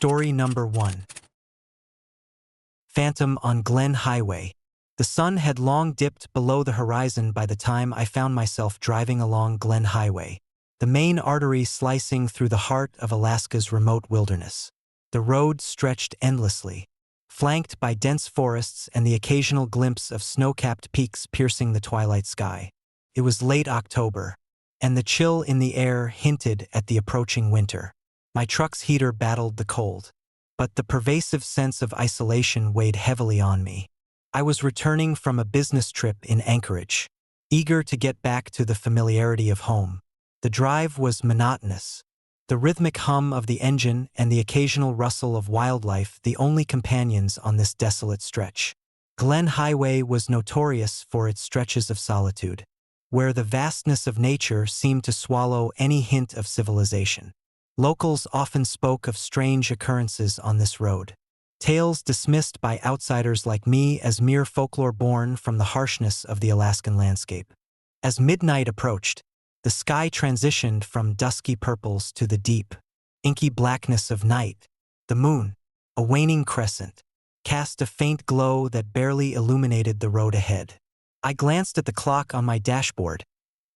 Story number 1. Phantom on Glen Highway. The sun had long dipped below the horizon by the time I found myself driving along Glen Highway, the main artery slicing through the heart of Alaska's remote wilderness. The road stretched endlessly, flanked by dense forests and the occasional glimpse of snow-capped peaks piercing the twilight sky. It was late October, and the chill in the air hinted at the approaching winter. My truck's heater battled the cold, but the pervasive sense of isolation weighed heavily on me. I was returning from a business trip in Anchorage, eager to get back to the familiarity of home. The drive was monotonous, the rhythmic hum of the engine and the occasional rustle of wildlife the only companions on this desolate stretch. Glen Highway was notorious for its stretches of solitude, where the vastness of nature seemed to swallow any hint of civilization. Locals often spoke of strange occurrences on this road, tales dismissed by outsiders like me as mere folklore born from the harshness of the Alaskan landscape. As midnight approached, the sky transitioned from dusky purples to the deep, inky blackness of night. The moon, a waning crescent, cast a faint glow that barely illuminated the road ahead. I glanced at the clock on my dashboard.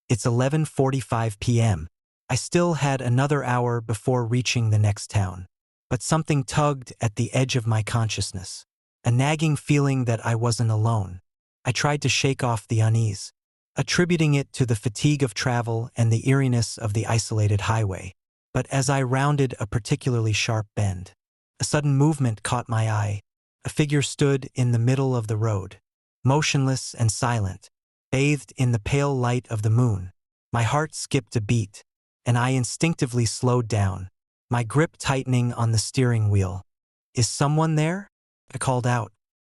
It's 11:45 p.m. I still had another hour before reaching the next town, but something tugged at the edge of my consciousness, a nagging feeling that I wasn't alone. I tried to shake off the unease, attributing it to the fatigue of travel and the eeriness of the isolated highway. But as I rounded a particularly sharp bend, a sudden movement caught my eye. A figure stood in the middle of the road, motionless and silent, bathed in the pale light of the moon. My heart skipped a beat, and I instinctively slowed down, my grip tightening on the steering wheel. "Is someone there?" I called out,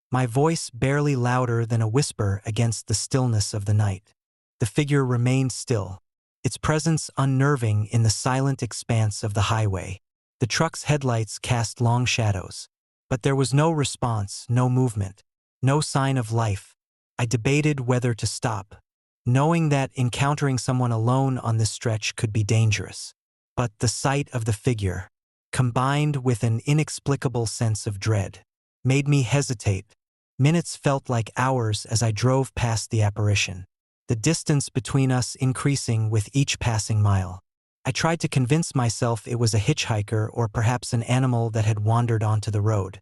my voice barely louder than a whisper against the stillness of the night. The figure remained still, its presence unnerving in the silent expanse of the highway. The truck's headlights cast long shadows, but there was no response, no movement, no sign of life. I debated whether to stop, knowing that encountering someone alone on this stretch could be dangerous. But the sight of the figure, combined with an inexplicable sense of dread, made me hesitate. Minutes felt like hours as I drove past the apparition, the distance between us increasing with each passing mile. I tried to convince myself it was a hitchhiker or perhaps an animal that had wandered onto the road.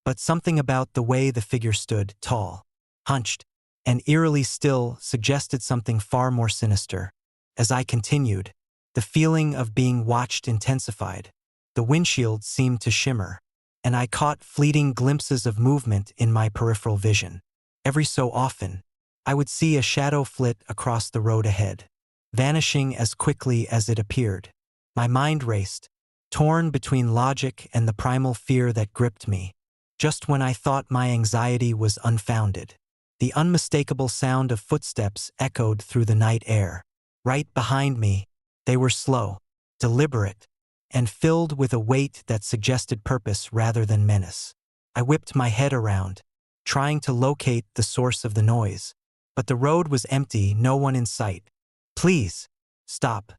But something about the way the figure stood, tall, hunched, and eerily still, suggested something far more sinister. As I continued, the feeling of being watched intensified. The windshield seemed to shimmer, and I caught fleeting glimpses of movement in my peripheral vision. Every so often, I would see a shadow flit across the road ahead, vanishing as quickly as it appeared. My mind raced, torn between logic and the primal fear that gripped me. Just when I thought my anxiety was unfounded, the unmistakable sound of footsteps echoed through the night air. Right behind me, they were slow, deliberate, and filled with a weight that suggested purpose rather than menace. I whipped my head around, trying to locate the source of the noise, but the road was empty, no one in sight. "Please, stop,"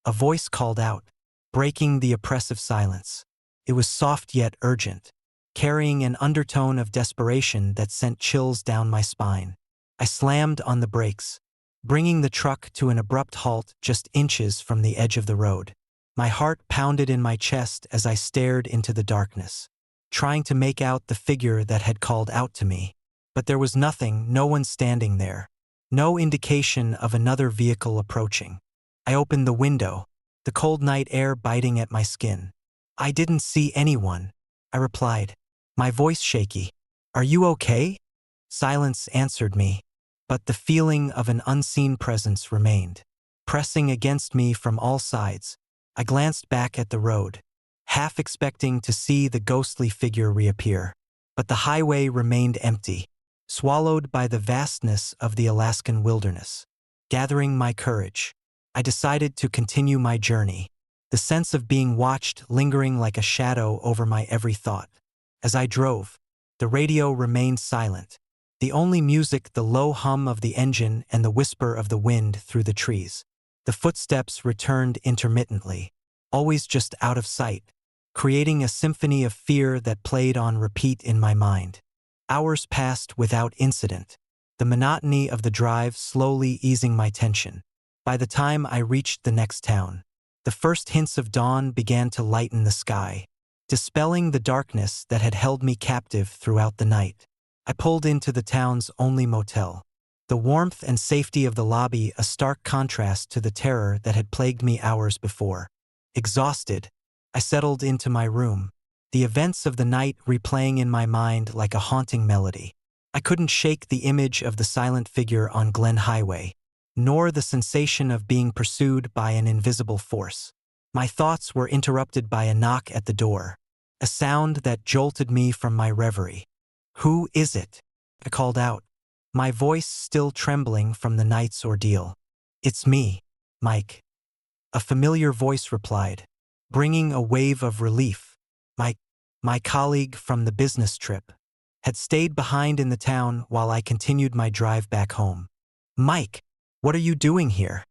a voice called out, breaking the oppressive silence. It was soft yet urgent, carrying an undertone of desperation that sent chills down my spine. I slammed on the brakes, bringing the truck to an abrupt halt just inches from the edge of the road. My heart pounded in my chest as I stared into the darkness, trying to make out the figure that had called out to me. But there was nothing, no one standing there, no indication of another vehicle approaching. I opened the window, the cold night air biting at my skin. "I didn't see anyone," I replied, my voice shaky. "Are you okay?" Silence answered me, but the feeling of an unseen presence remained, pressing against me from all sides. I glanced back at the road, half expecting to see the ghostly figure reappear. But the highway remained empty, swallowed by the vastness of the Alaskan wilderness. Gathering my courage, I decided to continue my journey, the sense of being watched lingering like a shadow over my every thought. As I drove, the radio remained silent, the only music the low hum of the engine and the whisper of the wind through the trees. The footsteps returned intermittently, always just out of sight, creating a symphony of fear that played on repeat in my mind. Hours passed without incident, the monotony of the drive slowly easing my tension. By the time I reached the next town, the first hints of dawn began to lighten the sky, dispelling the darkness that had held me captive throughout the night. I pulled into the town's only motel. The warmth and safety of the lobby a stark contrast to the terror that had plagued me hours before. Exhausted, I settled into my room, the events of the night replaying in my mind like a haunting melody. I couldn't shake the image of the silent figure on Glen Highway, nor the sensation of being pursued by an invisible force. My thoughts were interrupted by a knock at the door, a sound that jolted me from my reverie. "Who is it?" I called out, my voice still trembling from the night's ordeal. "It's me, Mike," a familiar voice replied, bringing a wave of relief. My colleague from the business trip had stayed behind in the town while I continued my drive back home. "Mike, what are you doing here?"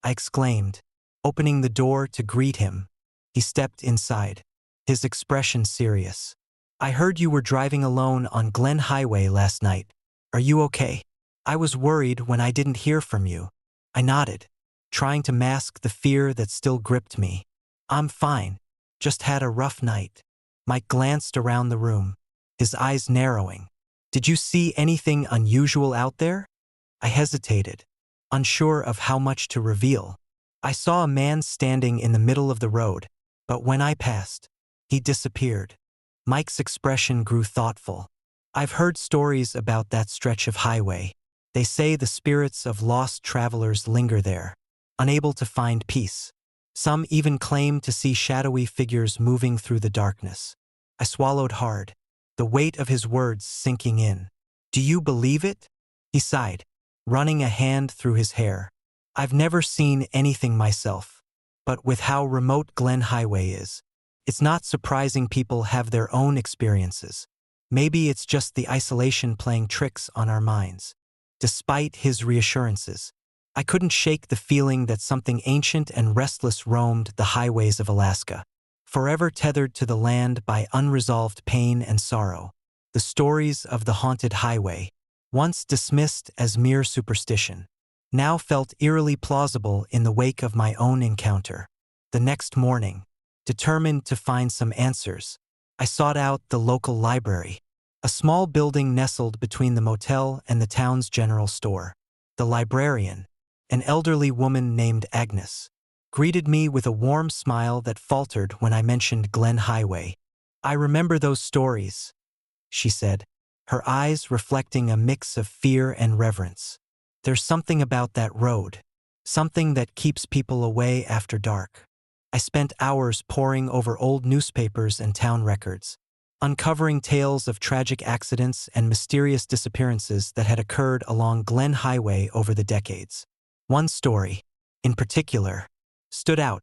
I exclaimed, opening the door to greet him. He stepped inside, his expression serious. "I heard you were driving alone on Glen Highway last night. Are you okay?" "I was worried when I didn't hear from you." I nodded, trying to mask the fear that still gripped me. "I'm fine, just had a rough night." Mike glanced around the room, his eyes narrowing. "Did you see anything unusual out there?" I hesitated, unsure of how much to reveal. "I saw a man standing in the middle of the road, but when I passed, he disappeared." Mike's expression grew thoughtful. "I've heard stories about that stretch of highway. They say the spirits of lost travelers linger there, unable to find peace. Some even claim to see shadowy figures moving through the darkness." I swallowed hard, the weight of his words sinking in. "Do you believe it?" He sighed, running a hand through his hair. "I've never seen anything myself, but with how remote Glen Highway is, it's not surprising people have their own experiences. Maybe it's just the isolation playing tricks on our minds." Despite his reassurances, I couldn't shake the feeling that something ancient and restless roamed the highways of Alaska, forever tethered to the land by unresolved pain and sorrow. The stories of the haunted highway, once dismissed as mere superstition, now felt eerily plausible in the wake of my own encounter. The next morning, determined to find some answers, I sought out the local library, a small building nestled between the motel and the town's general store. The librarian, an elderly woman named Agnes, greeted me with a warm smile that faltered when I mentioned Glen Highway. "I remember those stories," she said, her eyes reflecting a mix of fear and reverence. "There's something about that road, something that keeps people away after dark." I spent hours poring over old newspapers and town records, uncovering tales of tragic accidents and mysterious disappearances that had occurred along Glen Highway over the decades. One story, in particular, stood out,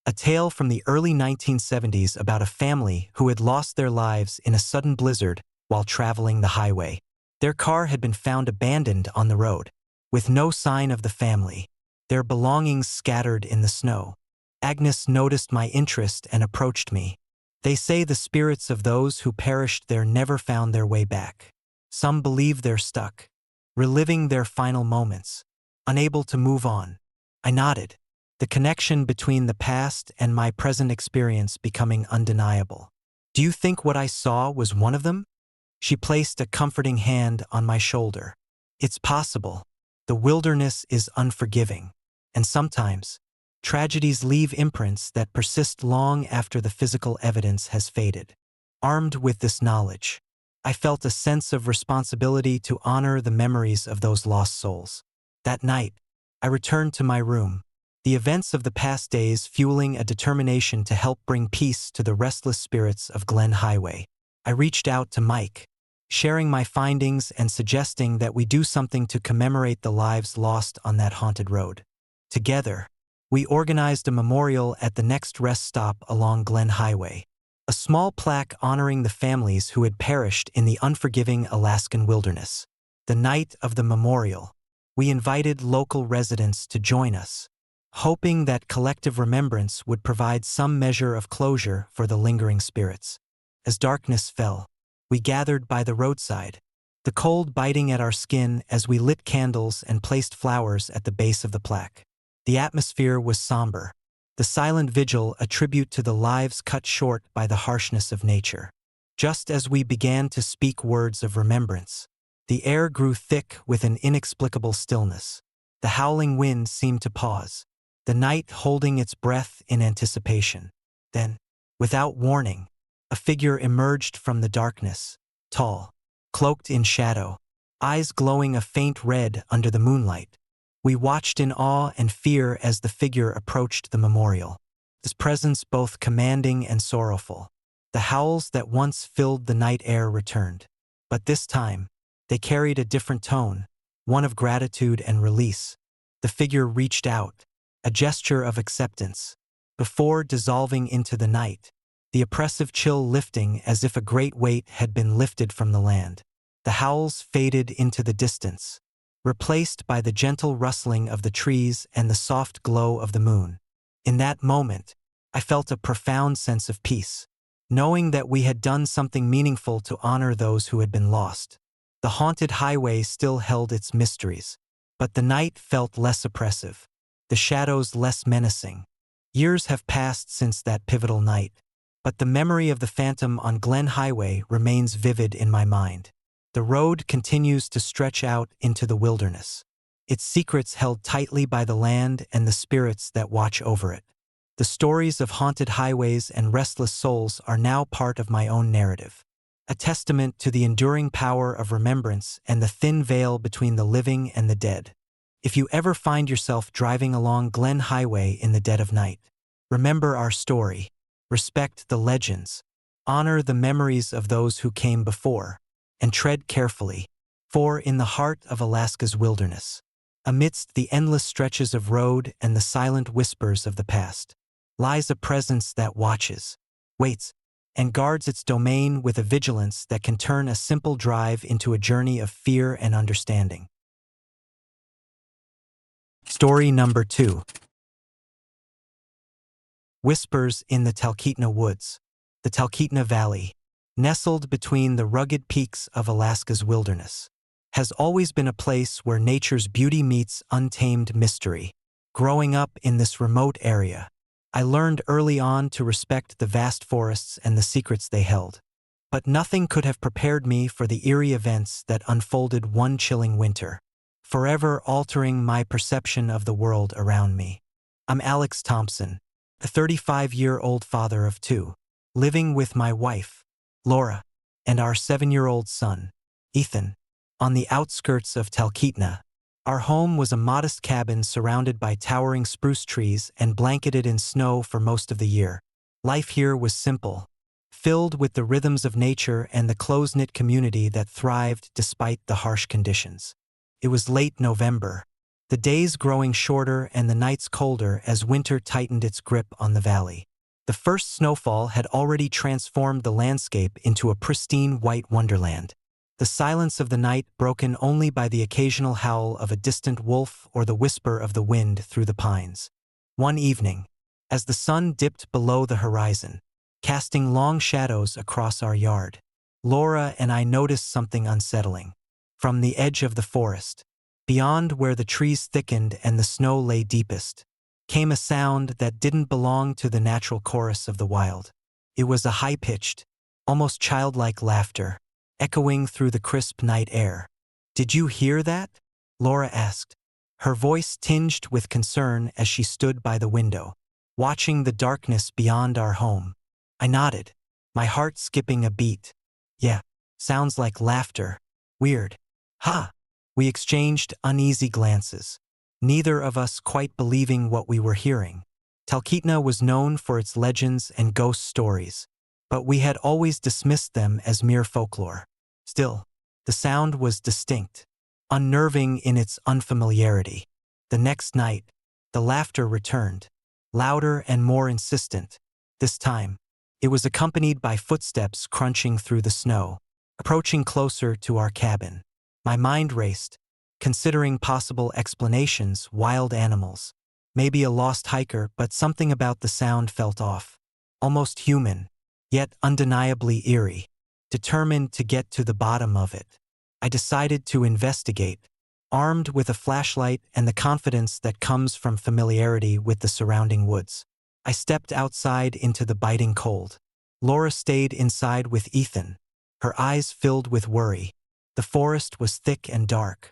a tale from the early 1970s about a family who had lost their lives in a sudden blizzard while traveling the highway. Their car had been found abandoned on the road, with no sign of the family, their belongings scattered in the snow. Agnes noticed my interest and approached me. "They say the spirits of those who perished there never found their way back. Some believe they're stuck, reliving their final moments, unable to move on." I nodded, the connection between the past and my present experience becoming undeniable. "Do you think what I saw was one of them?" She placed a comforting hand on my shoulder. "It's possible. The wilderness is unforgiving, and sometimes tragedies leave imprints that persist long after the physical evidence has faded." Armed with this knowledge, I felt a sense of responsibility to honor the memories of those lost souls. That night, I returned to my room, the events of the past days fueling a determination to help bring peace to the restless spirits of Glen Highway. I reached out to Mike, sharing my findings and suggesting that we do something to commemorate the lives lost on that haunted road. Together, we organized a memorial at the next rest stop along Glen Highway, a small plaque honoring the families who had perished in the unforgiving Alaskan wilderness. The night of the memorial, we invited local residents to join us, hoping that collective remembrance would provide some measure of closure for the lingering spirits. As darkness fell, we gathered by the roadside, the cold biting at our skin as we lit candles and placed flowers at the base of the plaque. The atmosphere was somber, the silent vigil a tribute to the lives cut short by the harshness of nature. Just as we began to speak words of remembrance, the air grew thick with an inexplicable stillness. The howling wind seemed to pause, the night holding its breath in anticipation. Then, without warning, a figure emerged from the darkness, tall, cloaked in shadow, eyes glowing a faint red under the moonlight. We watched in awe and fear as the figure approached the memorial, his presence both commanding and sorrowful. The howls that once filled the night air returned, but this time, they carried a different tone, one of gratitude and release. The figure reached out, a gesture of acceptance, before dissolving into the night, the oppressive chill lifting as if a great weight had been lifted from the land. The howls faded into the distance, replaced by the gentle rustling of the trees and the soft glow of the moon. In that moment, I felt a profound sense of peace, knowing that we had done something meaningful to honor those who had been lost. The haunted highway still held its mysteries, but the night felt less oppressive, the shadows less menacing. Years have passed since that pivotal night, but the memory of the phantom on Glen Highway remains vivid in my mind. The road continues to stretch out into the wilderness, its secrets held tightly by the land and the spirits that watch over it. The stories of haunted highways and restless souls are now part of my own narrative, a testament to the enduring power of remembrance and the thin veil between the living and the dead. If you ever find yourself driving along Glen Highway in the dead of night, remember our story, respect the legends, honor the memories of those who came before, and tread carefully, for in the heart of Alaska's wilderness, amidst the endless stretches of road and the silent whispers of the past, lies a presence that watches, waits, and guards its domain with a vigilance that can turn a simple drive into a journey of fear and understanding. Story number 2. Whispers in the Talkeetna Woods. The Talkeetna Valley, nestled between the rugged peaks of Alaska's wilderness, has always been a place where nature's beauty meets untamed mystery. Growing up in this remote area, I learned early on to respect the vast forests and the secrets they held. But nothing could have prepared me for the eerie events that unfolded one chilling winter, forever altering my perception of the world around me. I'm Alex Thompson, a 35-year-old father of 2, living with my wife, Laura, and our 7-year-old son, Ethan, on the outskirts of Talkeetna. Our home was a modest cabin surrounded by towering spruce trees and blanketed in snow for most of the year. Life here was simple, filled with the rhythms of nature and the close-knit community that thrived despite the harsh conditions. It was late November, the days growing shorter and the nights colder as winter tightened its grip on the valley. The first snowfall had already transformed the landscape into a pristine white wonderland, the silence of the night broken only by the occasional howl of a distant wolf or the whisper of the wind through the pines. One evening, as the sun dipped below the horizon, casting long shadows across our yard, Laura and I noticed something unsettling. From the edge of the forest, beyond where the trees thickened and the snow lay deepest, came a sound that didn't belong to the natural chorus of the wild. It was a high-pitched, almost childlike laughter, echoing through the crisp night air. "Did you hear that?" Laura asked, her voice tinged with concern as she stood by the window, watching the darkness beyond our home. I nodded, my heart skipping a beat. "Yeah, sounds like laughter. Weird." "Ha!" We exchanged uneasy glances, neither of us quite believing what we were hearing. Talkeetna was known for its legends and ghost stories, but we had always dismissed them as mere folklore. Still, the sound was distinct, unnerving in its unfamiliarity. The next night, the laughter returned, louder and more insistent. This time, it was accompanied by footsteps crunching through the snow, approaching closer to our cabin. My mind raced, considering possible explanations: wild animals, maybe a lost hiker, but something about the sound felt off. Almost human, yet undeniably eerie. Determined to get to the bottom of it, I decided to investigate, armed with a flashlight and the confidence that comes from familiarity with the surrounding woods. I stepped outside into the biting cold. Laura stayed inside with Ethan, her eyes filled with worry. The forest was thick and dark,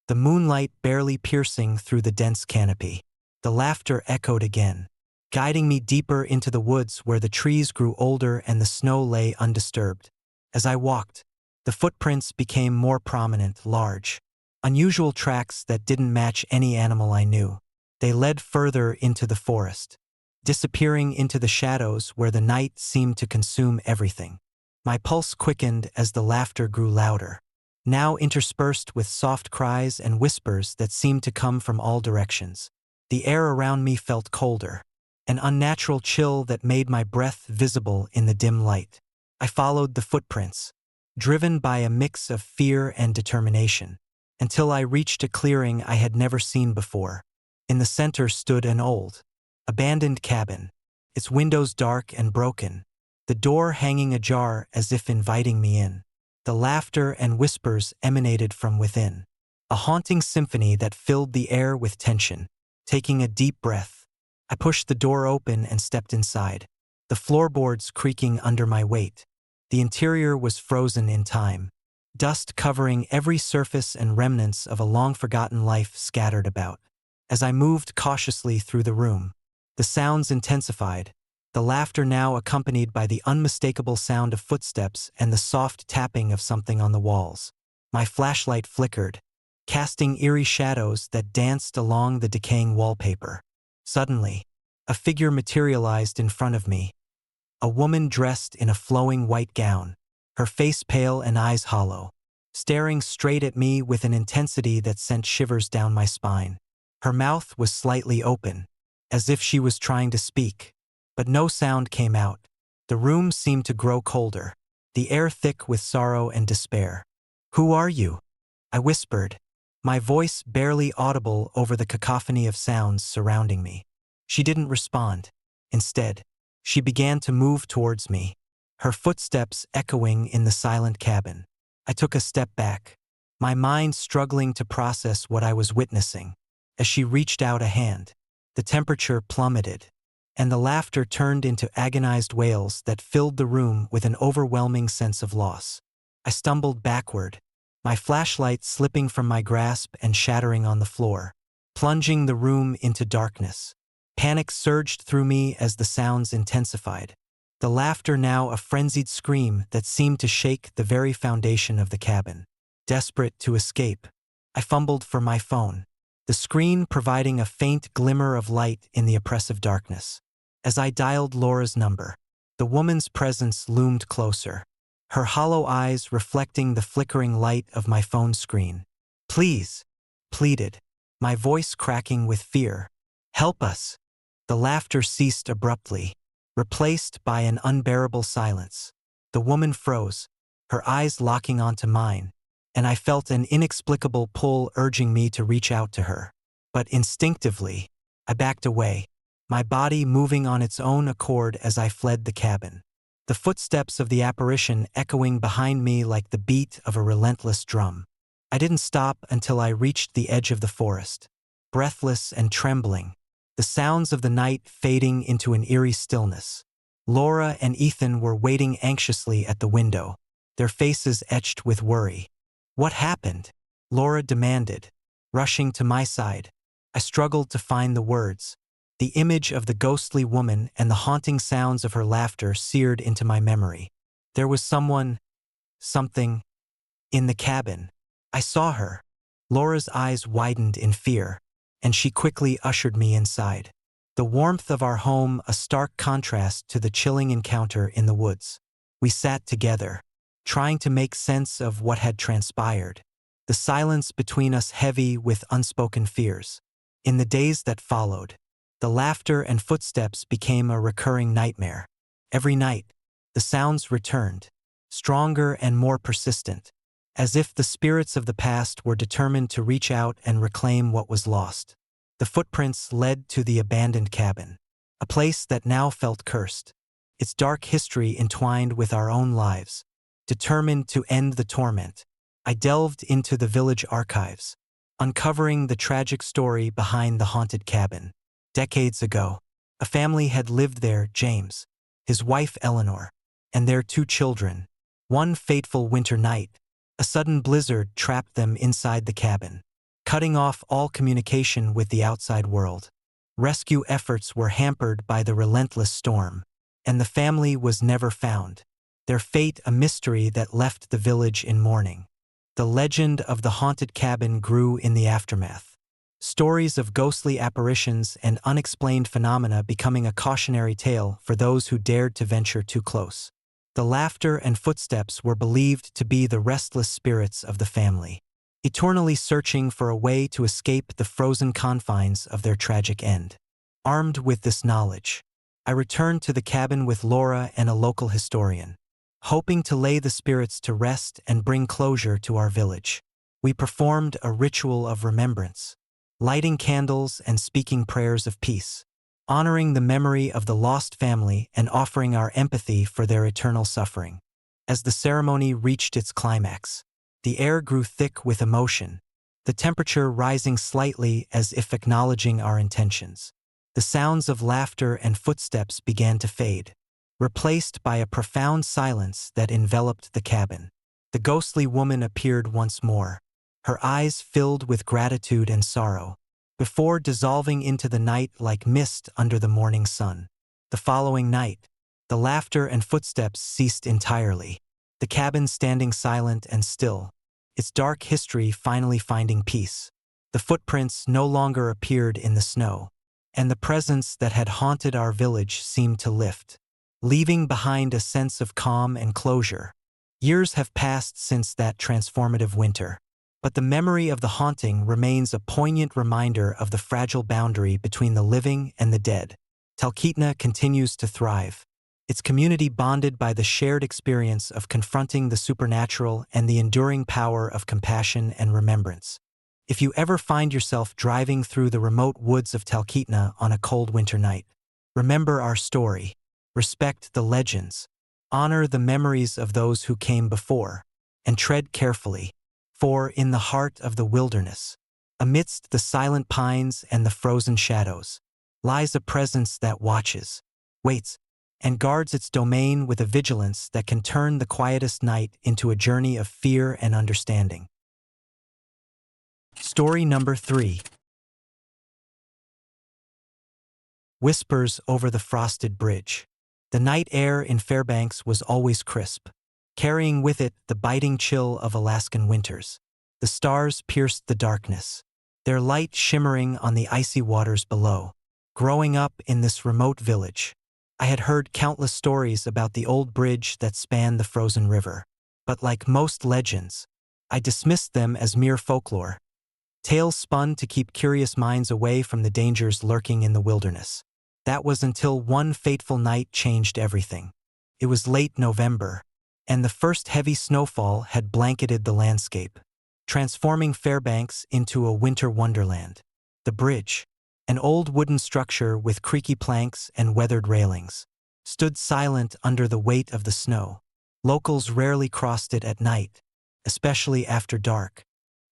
the moonlight barely piercing through the dense canopy. The laughter echoed again, guiding me deeper into the woods where the trees grew older and the snow lay undisturbed. As I walked, the footprints became more prominent, large, unusual tracks that didn't match any animal I knew. They led further into the forest, disappearing into the shadows where the night seemed to consume everything. My pulse quickened as the laughter grew louder, now interspersed with soft cries and whispers that seemed to come from all directions. The air around me felt colder, an unnatural chill that made my breath visible in the dim light. I followed the footprints, driven by a mix of fear and determination, until I reached a clearing I had never seen before. In the center stood an old, abandoned cabin, its windows dark and broken, the door hanging ajar as if inviting me in. The laughter and whispers emanated from within, a haunting symphony that filled the air with tension. Taking a deep breath, I pushed the door open and stepped inside, the floorboards creaking under my weight. The interior was frozen in time, dust covering every surface and remnants of a long-forgotten life scattered about. As I moved cautiously through the room, the sounds intensified, the laughter now accompanied by the unmistakable sound of footsteps and the soft tapping of something on the walls. My flashlight flickered, casting eerie shadows that danced along the decaying wallpaper. Suddenly, a figure materialized in front of me. A woman dressed in a flowing white gown, her face pale and eyes hollow, staring straight at me with an intensity that sent shivers down my spine. Her mouth was slightly open, as if she was trying to speak, but no sound came out. The room seemed to grow colder, the air thick with sorrow and despair. "Who are you?" I whispered, my voice barely audible over the cacophony of sounds surrounding me. She didn't respond. Instead, she began to move towards me, her footsteps echoing in the silent cabin. I took a step back, my mind struggling to process what I was witnessing. As she reached out a hand, the temperature plummeted, and the laughter turned into agonized wails that filled the room with an overwhelming sense of loss. I stumbled backward, my flashlight slipping from my grasp and shattering on the floor, plunging the room into darkness. Panic surged through me as the sounds intensified, the laughter now a frenzied scream that seemed to shake the very foundation of the cabin. Desperate to escape, I fumbled for my phone, the screen providing a faint glimmer of light in the oppressive darkness. As I dialed Laura's number, the woman's presence loomed closer, her hollow eyes reflecting the flickering light of my phone screen. "Please," pleaded, my voice cracking with fear. "Help us." The laughter ceased abruptly, replaced by an unbearable silence. The woman froze, her eyes locking onto mine, and I felt an inexplicable pull urging me to reach out to her. But instinctively, I backed away, my body moving on its own accord as I fled the cabin, the footsteps of the apparition echoing behind me like the beat of a relentless drum. I didn't stop until I reached the edge of the forest, breathless and trembling, the sounds of the night fading into an eerie stillness. Laura and Ethan were waiting anxiously at the window, their faces etched with worry. "What happened?" Laura demanded, rushing to my side. I struggled to find the words. The image of the ghostly woman and the haunting sounds of her laughter seared into my memory. There was something, in the cabin. I saw her. Laura's eyes widened in fear, and she quickly ushered me inside. The warmth of our home a stark contrast to the chilling encounter in the woods. We sat together, trying to make sense of what had transpired, the silence between us heavy with unspoken fears. In the days that followed, the laughter and footsteps became a recurring nightmare. Every night, the sounds returned, stronger and more persistent, as if the spirits of the past were determined to reach out and reclaim what was lost. The footprints led to the abandoned cabin, a place that now felt cursed, its dark history entwined with our own lives. Determined to end the torment, I delved into the village archives, uncovering the tragic story behind the haunted cabin. Decades ago, a family had lived there, James, his wife Eleanor, and their 2 children. One fateful winter night, a sudden blizzard trapped them inside the cabin, cutting off all communication with the outside world. Rescue efforts were hampered by the relentless storm, and the family was never found, their fate a mystery that left the village in mourning. The legend of the haunted cabin grew in the aftermath, stories of ghostly apparitions and unexplained phenomena becoming a cautionary tale for those who dared to venture too close. The laughter and footsteps were believed to be the restless spirits of the family, eternally searching for a way to escape the frozen confines of their tragic end. Armed with this knowledge, I returned to the cabin with Laura and a local historian, hoping to lay the spirits to rest and bring closure to our village. We performed a ritual of remembrance, lighting candles and speaking prayers of peace, honoring the memory of the lost family and offering our empathy for their eternal suffering. As the ceremony reached its climax, the air grew thick with emotion, the temperature rising slightly as if acknowledging our intentions. The sounds of laughter and footsteps began to fade, replaced by a profound silence that enveloped the cabin. The ghostly woman appeared once more, her eyes filled with gratitude and sorrow, before dissolving into the night like mist under the morning sun. The following night, the laughter and footsteps ceased entirely, the cabin standing silent and still, its dark history finally finding peace. The footprints no longer appeared in the snow, and the presence that had haunted our village seemed to lift, leaving behind a sense of calm and closure. Years have passed since that transformative winter, but the memory of the haunting remains a poignant reminder of the fragile boundary between the living and the dead. Talkeetna continues to thrive, its community bonded by the shared experience of confronting the supernatural and the enduring power of compassion and remembrance. If you ever find yourself driving through the remote woods of Talkeetna on a cold winter night, remember our story, respect the legends, honor the memories of those who came before, and tread carefully, for in the heart of the wilderness, amidst the silent pines and the frozen shadows, lies a presence that watches, waits, and guards its domain with a vigilance that can turn the quietest night into a journey of fear and understanding. Story number 3. Whispers over the frosted bridge. The night air in Fairbanks was always crisp, carrying with it the biting chill of Alaskan winters. The stars pierced the darkness, their light shimmering on the icy waters below. Growing up in this remote village, I had heard countless stories about the old bridge that spanned the frozen river. But like most legends, I dismissed them as mere folklore, tales spun to keep curious minds away from the dangers lurking in the wilderness. That was until one fateful night changed everything. It was late November, and the first heavy snowfall had blanketed the landscape, transforming Fairbanks into a winter wonderland. The bridge, an old wooden structure with creaky planks and weathered railings, stood silent under the weight of the snow. Locals rarely crossed it at night, especially after dark,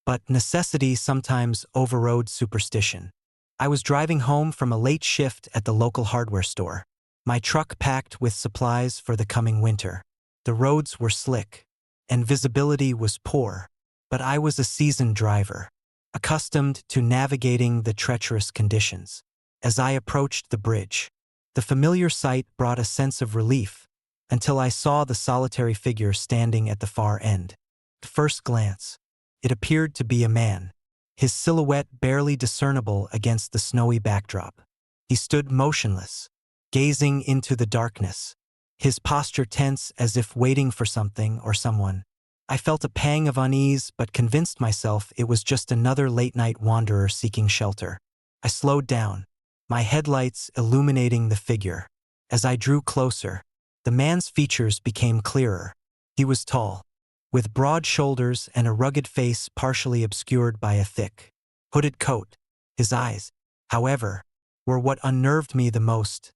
but necessity sometimes overrode superstition. I was driving home from a late shift at the local hardware store, my truck packed with supplies for the coming winter. The roads were slick, and visibility was poor, but I was a seasoned driver, accustomed to navigating the treacherous conditions. As I approached the bridge, the familiar sight brought a sense of relief until I saw the solitary figure standing at the far end. At first glance, it appeared to be a man, his silhouette barely discernible against the snowy backdrop. He stood motionless, gazing into the darkness, his posture tense as if waiting for something or someone. I felt a pang of unease but convinced myself it was just another late-night wanderer seeking shelter. I slowed down, my headlights illuminating the figure. As I drew closer, the man's features became clearer. He was tall, with broad shoulders and a rugged face partially obscured by a thick, hooded coat. His eyes, however, were what unnerved me the most,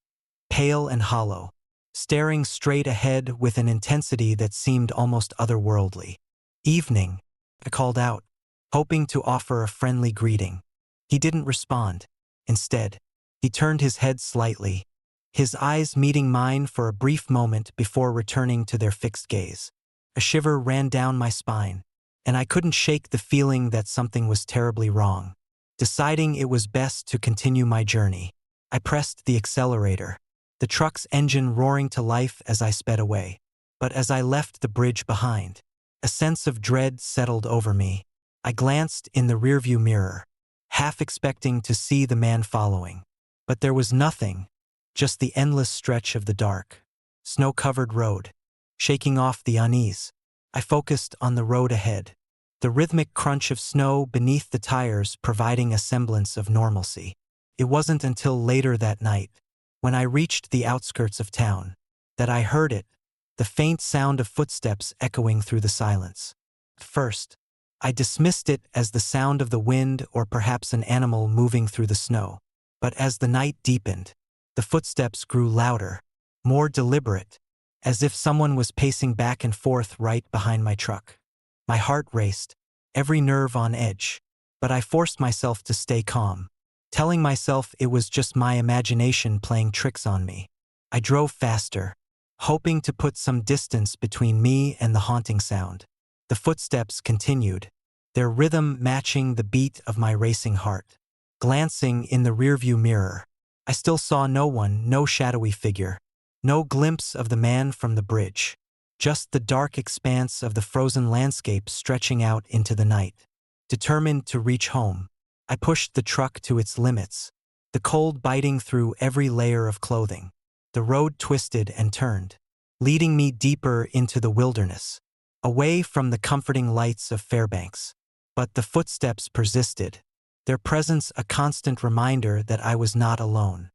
pale and hollow, staring straight ahead with an intensity that seemed almost otherworldly. "Evening," I called out, hoping to offer a friendly greeting. He didn't respond. Instead, he turned his head slightly, his eyes meeting mine for a brief moment before returning to their fixed gaze. A shiver ran down my spine, and I couldn't shake the feeling that something was terribly wrong. Deciding it was best to continue my journey, I pressed the accelerator, the truck's engine roaring to life as I sped away. But as I left the bridge behind, a sense of dread settled over me. I glanced in the rearview mirror, half expecting to see the man following. But there was nothing, just the endless stretch of the dark, snow-covered road. Shaking off the unease, I focused on the road ahead, the rhythmic crunch of snow beneath the tires providing a semblance of normalcy. It wasn't until later that night, when I reached the outskirts of town, that I heard it, the faint sound of footsteps echoing through the silence. At first, I dismissed it as the sound of the wind or perhaps an animal moving through the snow. But as the night deepened, the footsteps grew louder, more deliberate, as if someone was pacing back and forth right behind my truck. My heart raced, every nerve on edge, but I forced myself to stay calm, telling myself it was just my imagination playing tricks on me. I drove faster, hoping to put some distance between me and the haunting sound. The footsteps continued, their rhythm matching the beat of my racing heart. Glancing in the rearview mirror, I still saw no one, no shadowy figure, no glimpse of the man from the bridge, just the dark expanse of the frozen landscape stretching out into the night. Determined to reach home, I pushed the truck to its limits, the cold biting through every layer of clothing. The road twisted and turned, leading me deeper into the wilderness, away from the comforting lights of Fairbanks. But the footsteps persisted, their presence a constant reminder that I was not alone.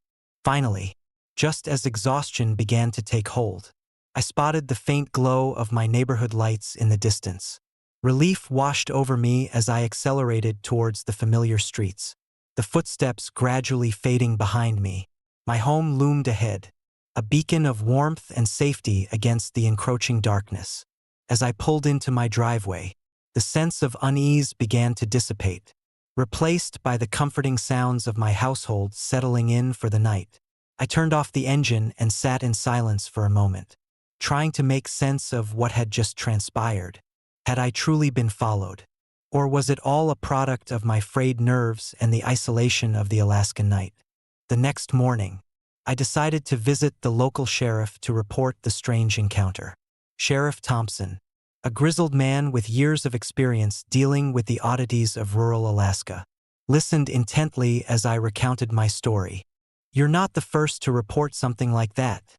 Finally, just as exhaustion began to take hold, I spotted the faint glow of my neighborhood lights in the distance. Relief washed over me as I accelerated towards the familiar streets, the footsteps gradually fading behind me. My home loomed ahead, a beacon of warmth and safety against the encroaching darkness. As I pulled into my driveway, the sense of unease began to dissipate, replaced by the comforting sounds of my household settling in for the night. I turned off the engine and sat in silence for a moment, trying to make sense of what had just transpired. Had I truly been followed? Or was it all a product of my frayed nerves and the isolation of the Alaskan night? The next morning, I decided to visit the local sheriff to report the strange encounter. Sheriff Thompson, a grizzled man with years of experience dealing with the oddities of rural Alaska, listened intently as I recounted my story. "You're not the first to report something like that,"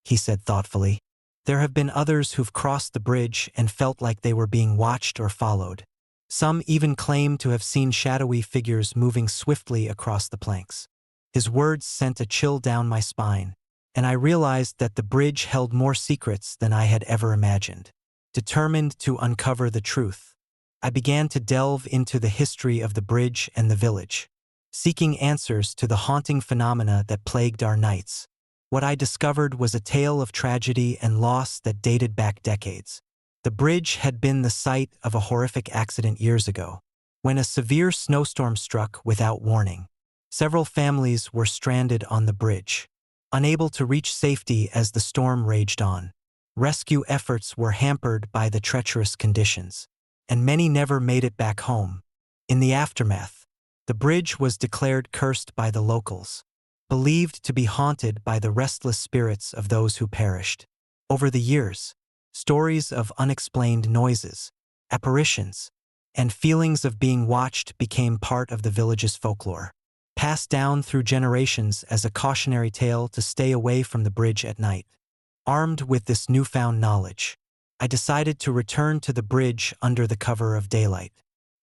he said thoughtfully. "There have been others who've crossed the bridge and felt like they were being watched or followed. Some even claim to have seen shadowy figures moving swiftly across the planks." His words sent a chill down my spine, and I realized that the bridge held more secrets than I had ever imagined. Determined to uncover the truth, I began to delve into the history of the bridge and the village, seeking answers to the haunting phenomena that plagued our nights. What I discovered was a tale of tragedy and loss that dated back decades. The bridge had been the site of a horrific accident years ago, when a severe snowstorm struck without warning. Several families were stranded on the bridge, unable to reach safety as the storm raged on. Rescue efforts were hampered by the treacherous conditions, and many never made it back home. In the aftermath, the bridge was declared cursed by the locals, believed to be haunted by the restless spirits of those who perished. Over the years, stories of unexplained noises, apparitions, and feelings of being watched became part of the village's folklore, passed down through generations as a cautionary tale to stay away from the bridge at night. Armed with this newfound knowledge, I decided to return to the bridge under the cover of daylight,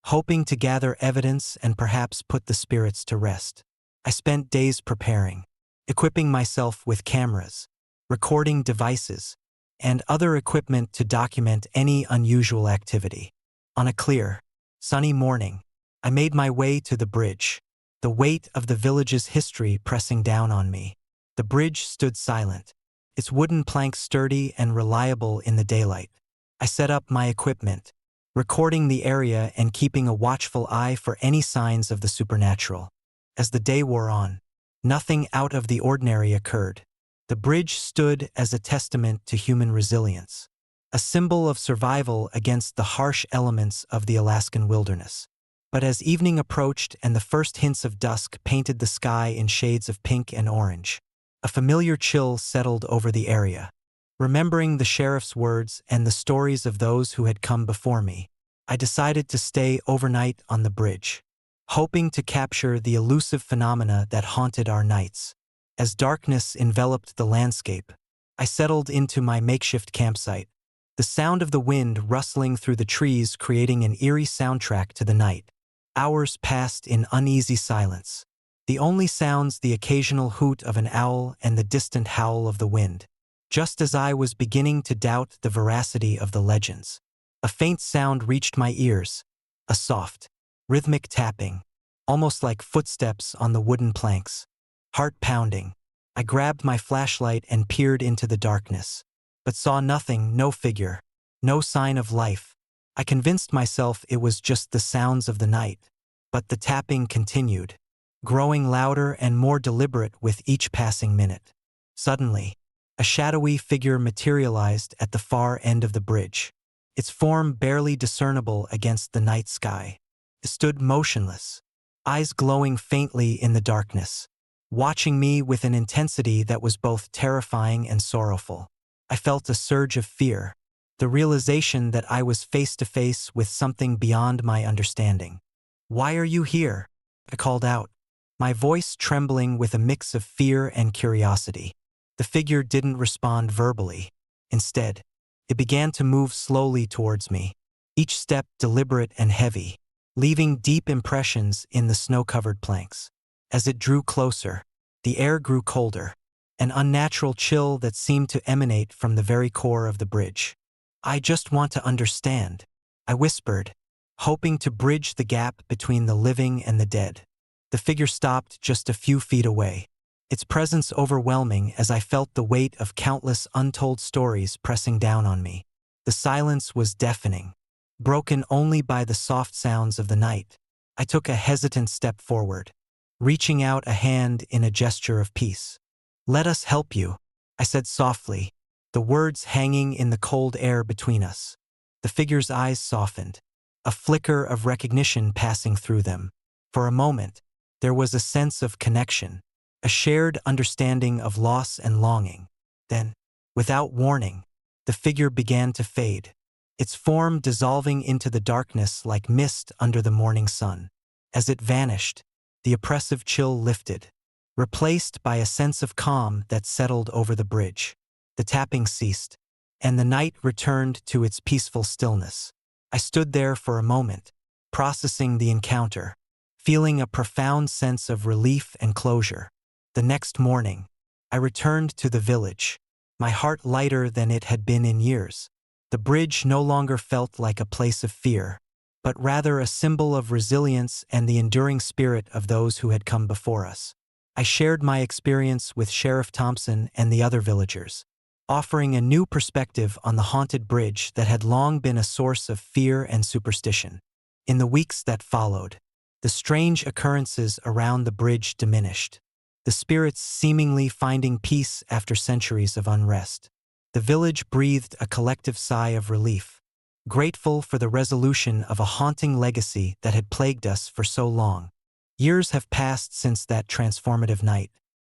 hoping to gather evidence and perhaps put the spirits to rest. I spent days preparing, equipping myself with cameras, recording devices, and other equipment to document any unusual activity. On a clear, sunny morning, I made my way to the bridge, the weight of the village's history pressing down on me. The bridge stood silent, its wooden planks sturdy and reliable in the daylight. I set up my equipment, recording the area and keeping a watchful eye for any signs of the supernatural. As the day wore on, nothing out of the ordinary occurred. The bridge stood as a testament to human resilience, a symbol of survival against the harsh elements of the Alaskan wilderness. But as evening approached and the first hints of dusk painted the sky in shades of pink and orange, a familiar chill settled over the area. Remembering the sheriff's words and the stories of those who had come before me, I decided to stay overnight on the bridge, hoping to capture the elusive phenomena that haunted our nights. As darkness enveloped the landscape, I settled into my makeshift campsite, the sound of the wind rustling through the trees creating an eerie soundtrack to the night. Hours passed in uneasy silence, the only sounds the occasional hoot of an owl and the distant howl of the wind. Just as I was beginning to doubt the veracity of the legends, a faint sound reached my ears, a soft, rhythmic tapping, almost like footsteps on the wooden planks. Heart pounding, I grabbed my flashlight and peered into the darkness, but saw nothing, no figure, no sign of life. I convinced myself it was just the sounds of the night, but the tapping continued, growing louder and more deliberate with each passing minute. Suddenly, a shadowy figure materialized at the far end of the bridge, its form barely discernible against the night sky. It stood motionless, eyes glowing faintly in the darkness, watching me with an intensity that was both terrifying and sorrowful. I felt a surge of fear, the realization that I was face to face with something beyond my understanding. "Why are you here?" I called out, my voice trembling with a mix of fear and curiosity. The figure didn't respond verbally. Instead, it began to move slowly towards me, each step deliberate and heavy, leaving deep impressions in the snow-covered planks. As it drew closer, the air grew colder, an unnatural chill that seemed to emanate from the very core of the bridge. "I just want to understand," I whispered, hoping to bridge the gap between the living and the dead. The figure stopped just a few feet away, its presence overwhelming as I felt the weight of countless untold stories pressing down on me. The silence was deafening, broken only by the soft sounds of the night. I took a hesitant step forward, reaching out a hand in a gesture of peace. "Let us help you," I said softly, the words hanging in the cold air between us. The figure's eyes softened, a flicker of recognition passing through them. For a moment, there was a sense of connection, a shared understanding of loss and longing. Then, without warning, the figure began to fade, its form dissolving into the darkness like mist under the morning sun. As it vanished, the oppressive chill lifted, replaced by a sense of calm that settled over the bridge. The tapping ceased, and the night returned to its peaceful stillness. I stood there for a moment, processing the encounter, feeling a profound sense of relief and closure. The next morning, I returned to the village, my heart lighter than it had been in years. The bridge no longer felt like a place of fear, but rather a symbol of resilience and the enduring spirit of those who had come before us. I shared my experience with Sheriff Thompson and the other villagers, offering a new perspective on the haunted bridge that had long been a source of fear and superstition. In the weeks that followed, the strange occurrences around the bridge diminished, the spirits seemingly finding peace after centuries of unrest. The village breathed a collective sigh of relief, grateful for the resolution of a haunting legacy that had plagued us for so long. Years have passed since that transformative night,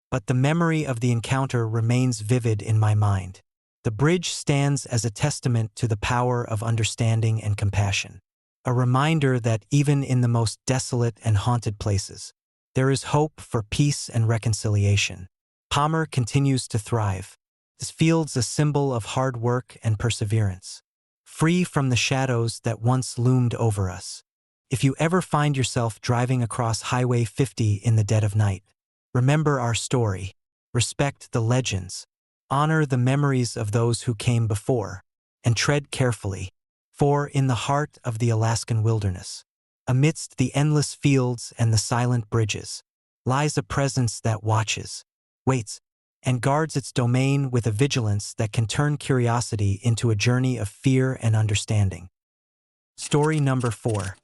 but the memory of the encounter remains vivid in my mind. The bridge stands as a testament to the power of understanding and compassion, a reminder that even in the most desolate and haunted places, there is hope for peace and reconciliation. Palmer continues to thrive, its fields a symbol of hard work and perseverance, free from the shadows that once loomed over us. If you ever find yourself driving across Highway 50 in the dead of night, remember our story, respect the legends, honor the memories of those who came before, and tread carefully, for in the heart of the Alaskan wilderness, Amidst the endless fields and the silent bridges lies a presence that watches, waits, and guards its domain with a vigilance that can turn curiosity into a journey of fear and understanding. Story number 4.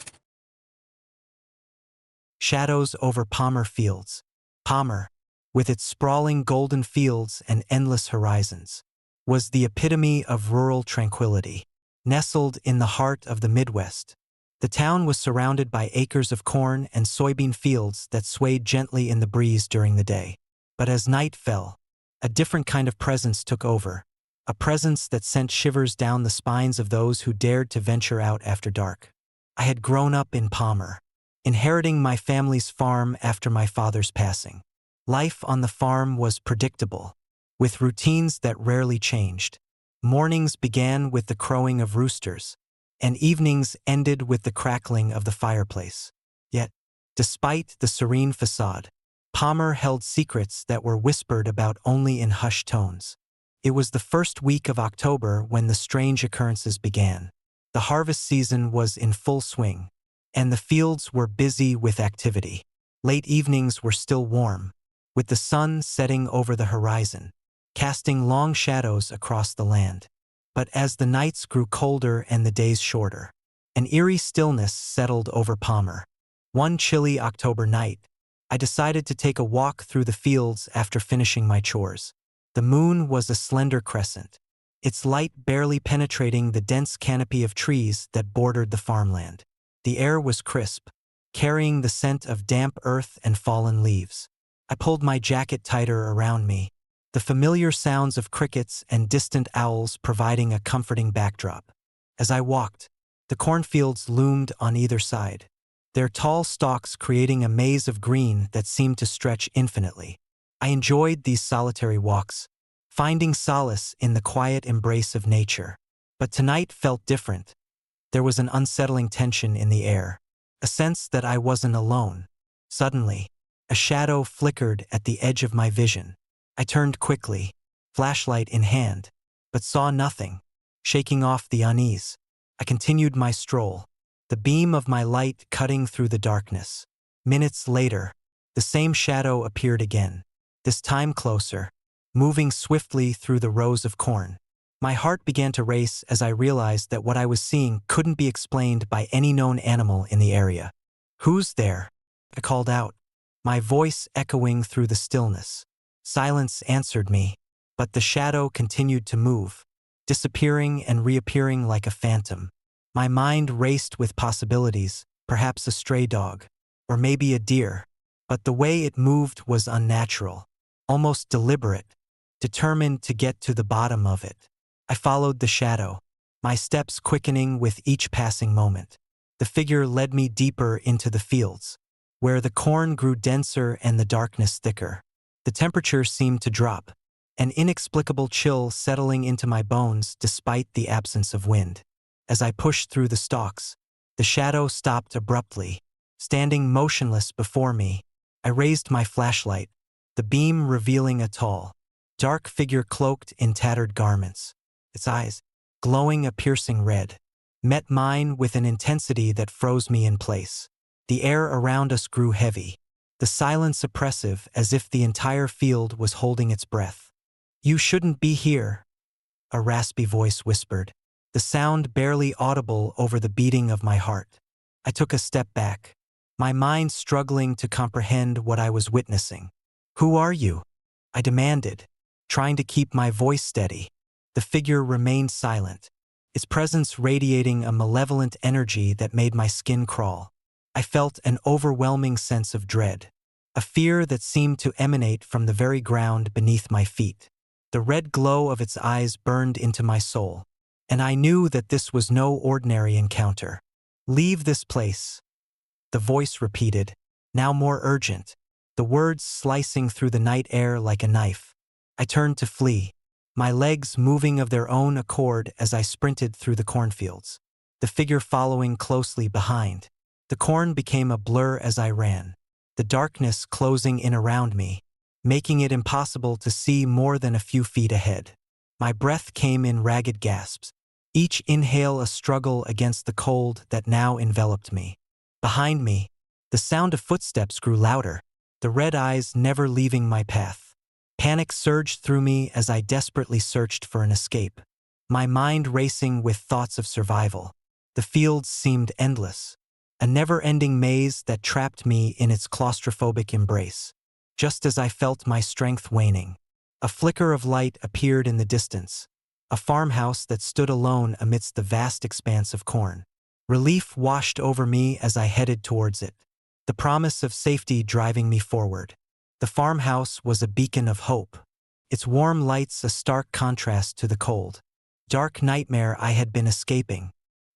Shadows over Palmer Fields. Palmer, with its sprawling golden fields and endless horizons, was the epitome of rural tranquility. Nestled in the heart of the Midwest, the town was surrounded by acres of corn and soybean fields that swayed gently in the breeze during the day. But as night fell, a different kind of presence took over, a presence that sent shivers down the spines of those who dared to venture out after dark. I had grown up in Palmer, inheriting my family's farm after my father's passing. Life on the farm was predictable, with routines that rarely changed. Mornings began with the crowing of roosters, and evenings ended with the crackling of the fireplace. Yet, despite the serene facade, Palmer held secrets that were whispered about only in hushed tones. It was the first week of October when the strange occurrences began. The harvest season was in full swing, and the fields were busy with activity. Late evenings were still warm, with the sun setting over the horizon, casting long shadows across the land. But as the nights grew colder and the days shorter, an eerie stillness settled over Palmer. One chilly October night, I decided to take a walk through the fields after finishing my chores. The moon was a slender crescent, its light barely penetrating the dense canopy of trees that bordered the farmland. The air was crisp, carrying the scent of damp earth and fallen leaves. I pulled my jacket tighter around me, the familiar sounds of crickets and distant owls providing a comforting backdrop. As I walked, the cornfields loomed on either side, their tall stalks creating a maze of green that seemed to stretch infinitely. I enjoyed these solitary walks, finding solace in the quiet embrace of nature. But tonight felt different. There was an unsettling tension in the air, a sense that I wasn't alone. Suddenly, a shadow flickered at the edge of my vision. I turned quickly, flashlight in hand, but saw nothing. Shaking off the unease, I continued my stroll, the beam of my light cutting through the darkness. Minutes later, the same shadow appeared again, this time closer, moving swiftly through the rows of corn. My heart began to race as I realized that what I was seeing couldn't be explained by any known animal in the area. "Who's there?" I called out, my voice echoing through the stillness. Silence answered me, but the shadow continued to move, disappearing and reappearing like a phantom. My mind raced with possibilities, perhaps a stray dog, or maybe a deer, but the way it moved was unnatural, almost deliberate, determined to get to the bottom of it. I followed the shadow, my steps quickening with each passing moment. The figure led me deeper into the fields, where the corn grew denser and the darkness thicker. The temperature seemed to drop, an inexplicable chill settling into my bones despite the absence of wind. As I pushed through the stalks, the shadow stopped abruptly, standing motionless before me. I raised my flashlight, the beam revealing a tall, dark figure cloaked in tattered garments. Its eyes, glowing a piercing red, met mine with an intensity that froze me in place. The air around us grew heavy, the silence oppressive as if the entire field was holding its breath. "You shouldn't be here," a raspy voice whispered, the sound barely audible over the beating of my heart. I took a step back, my mind struggling to comprehend what I was witnessing. "Who are you?" I demanded, trying to keep my voice steady. The figure remained silent, its presence radiating a malevolent energy that made my skin crawl. I felt an overwhelming sense of dread, a fear that seemed to emanate from the very ground beneath my feet. The red glow of its eyes burned into my soul, and I knew that this was no ordinary encounter. "Leave this place," the voice repeated, now more urgent, the words slicing through the night air like a knife. I turned to flee, my legs moving of their own accord as I sprinted through the cornfields, the figure following closely behind. The corn became a blur as I ran, the darkness closing in around me, making it impossible to see more than a few feet ahead. My breath came in ragged gasps, each inhale a struggle against the cold that now enveloped me. Behind me, the sound of footsteps grew louder, the red eyes never leaving my path. Panic surged through me as I desperately searched for an escape, my mind racing with thoughts of survival. The fields seemed endless, a never-ending maze that trapped me in its claustrophobic embrace. Just as I felt my strength waning, a flicker of light appeared in the distance, a farmhouse that stood alone amidst the vast expanse of corn. Relief washed over me as I headed towards it, the promise of safety driving me forward. The farmhouse was a beacon of hope, its warm lights a stark contrast to the cold, dark nightmare I had been escaping.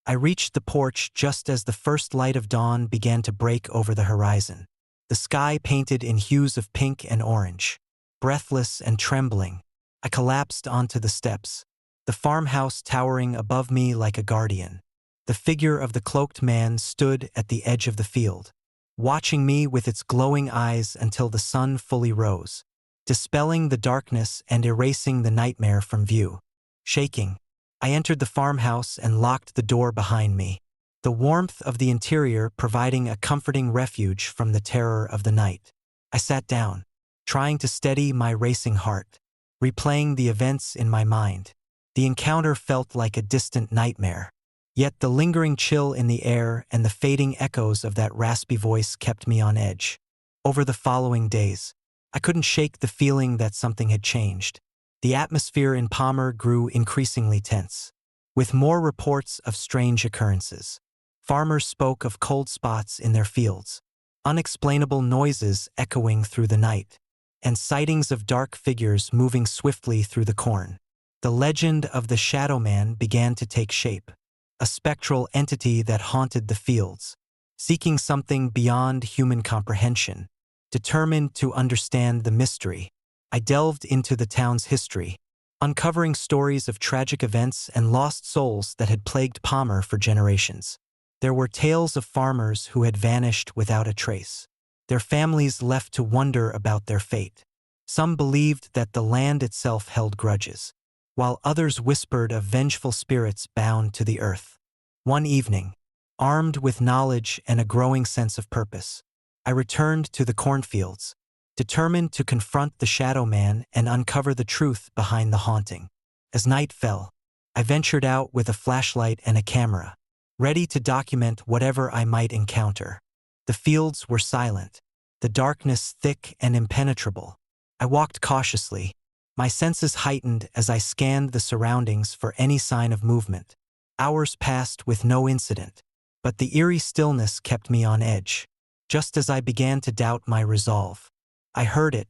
I reached the porch just as the first light of dawn began to break over the horizon, the sky painted in hues of pink and orange. Breathless and trembling, I collapsed onto the steps, the farmhouse towering above me like a guardian. The figure of the cloaked man stood at the edge of the field, watching me with its glowing eyes until the sun fully rose, dispelling the darkness and erasing the nightmare from view. Shaking, I entered the farmhouse and locked the door behind me, the warmth of the interior providing a comforting refuge from the terror of the night. I sat down, trying to steady my racing heart, replaying the events in my mind. The encounter felt like a distant nightmare, yet the lingering chill in the air and the fading echoes of that raspy voice kept me on edge. Over the following days, I couldn't shake the feeling that something had changed. The atmosphere in Palmer grew increasingly tense, with more reports of strange occurrences. Farmers spoke of cold spots in their fields, unexplainable noises echoing through the night, and sightings of dark figures moving swiftly through the corn. The legend of the Shadow Man began to take shape, a spectral entity that haunted the fields, seeking something beyond human comprehension. Determined to understand the mystery, I delved into the town's history, uncovering stories of tragic events and lost souls that had plagued Palmer for generations. There were tales of farmers who had vanished without a trace, their families left to wonder about their fate. Some believed that the land itself held grudges, while others whispered of vengeful spirits bound to the earth. One evening, armed with knowledge and a growing sense of purpose, I returned to the cornfields, determined to confront the Shadow Man and uncover the truth behind the haunting. As night fell, I ventured out with a flashlight and a camera, ready to document whatever I might encounter. The fields were silent, the darkness thick and impenetrable. I walked cautiously, my senses heightened as I scanned the surroundings for any sign of movement. Hours passed with no incident, but the eerie stillness kept me on edge. Just as I began to doubt my resolve, I heard it,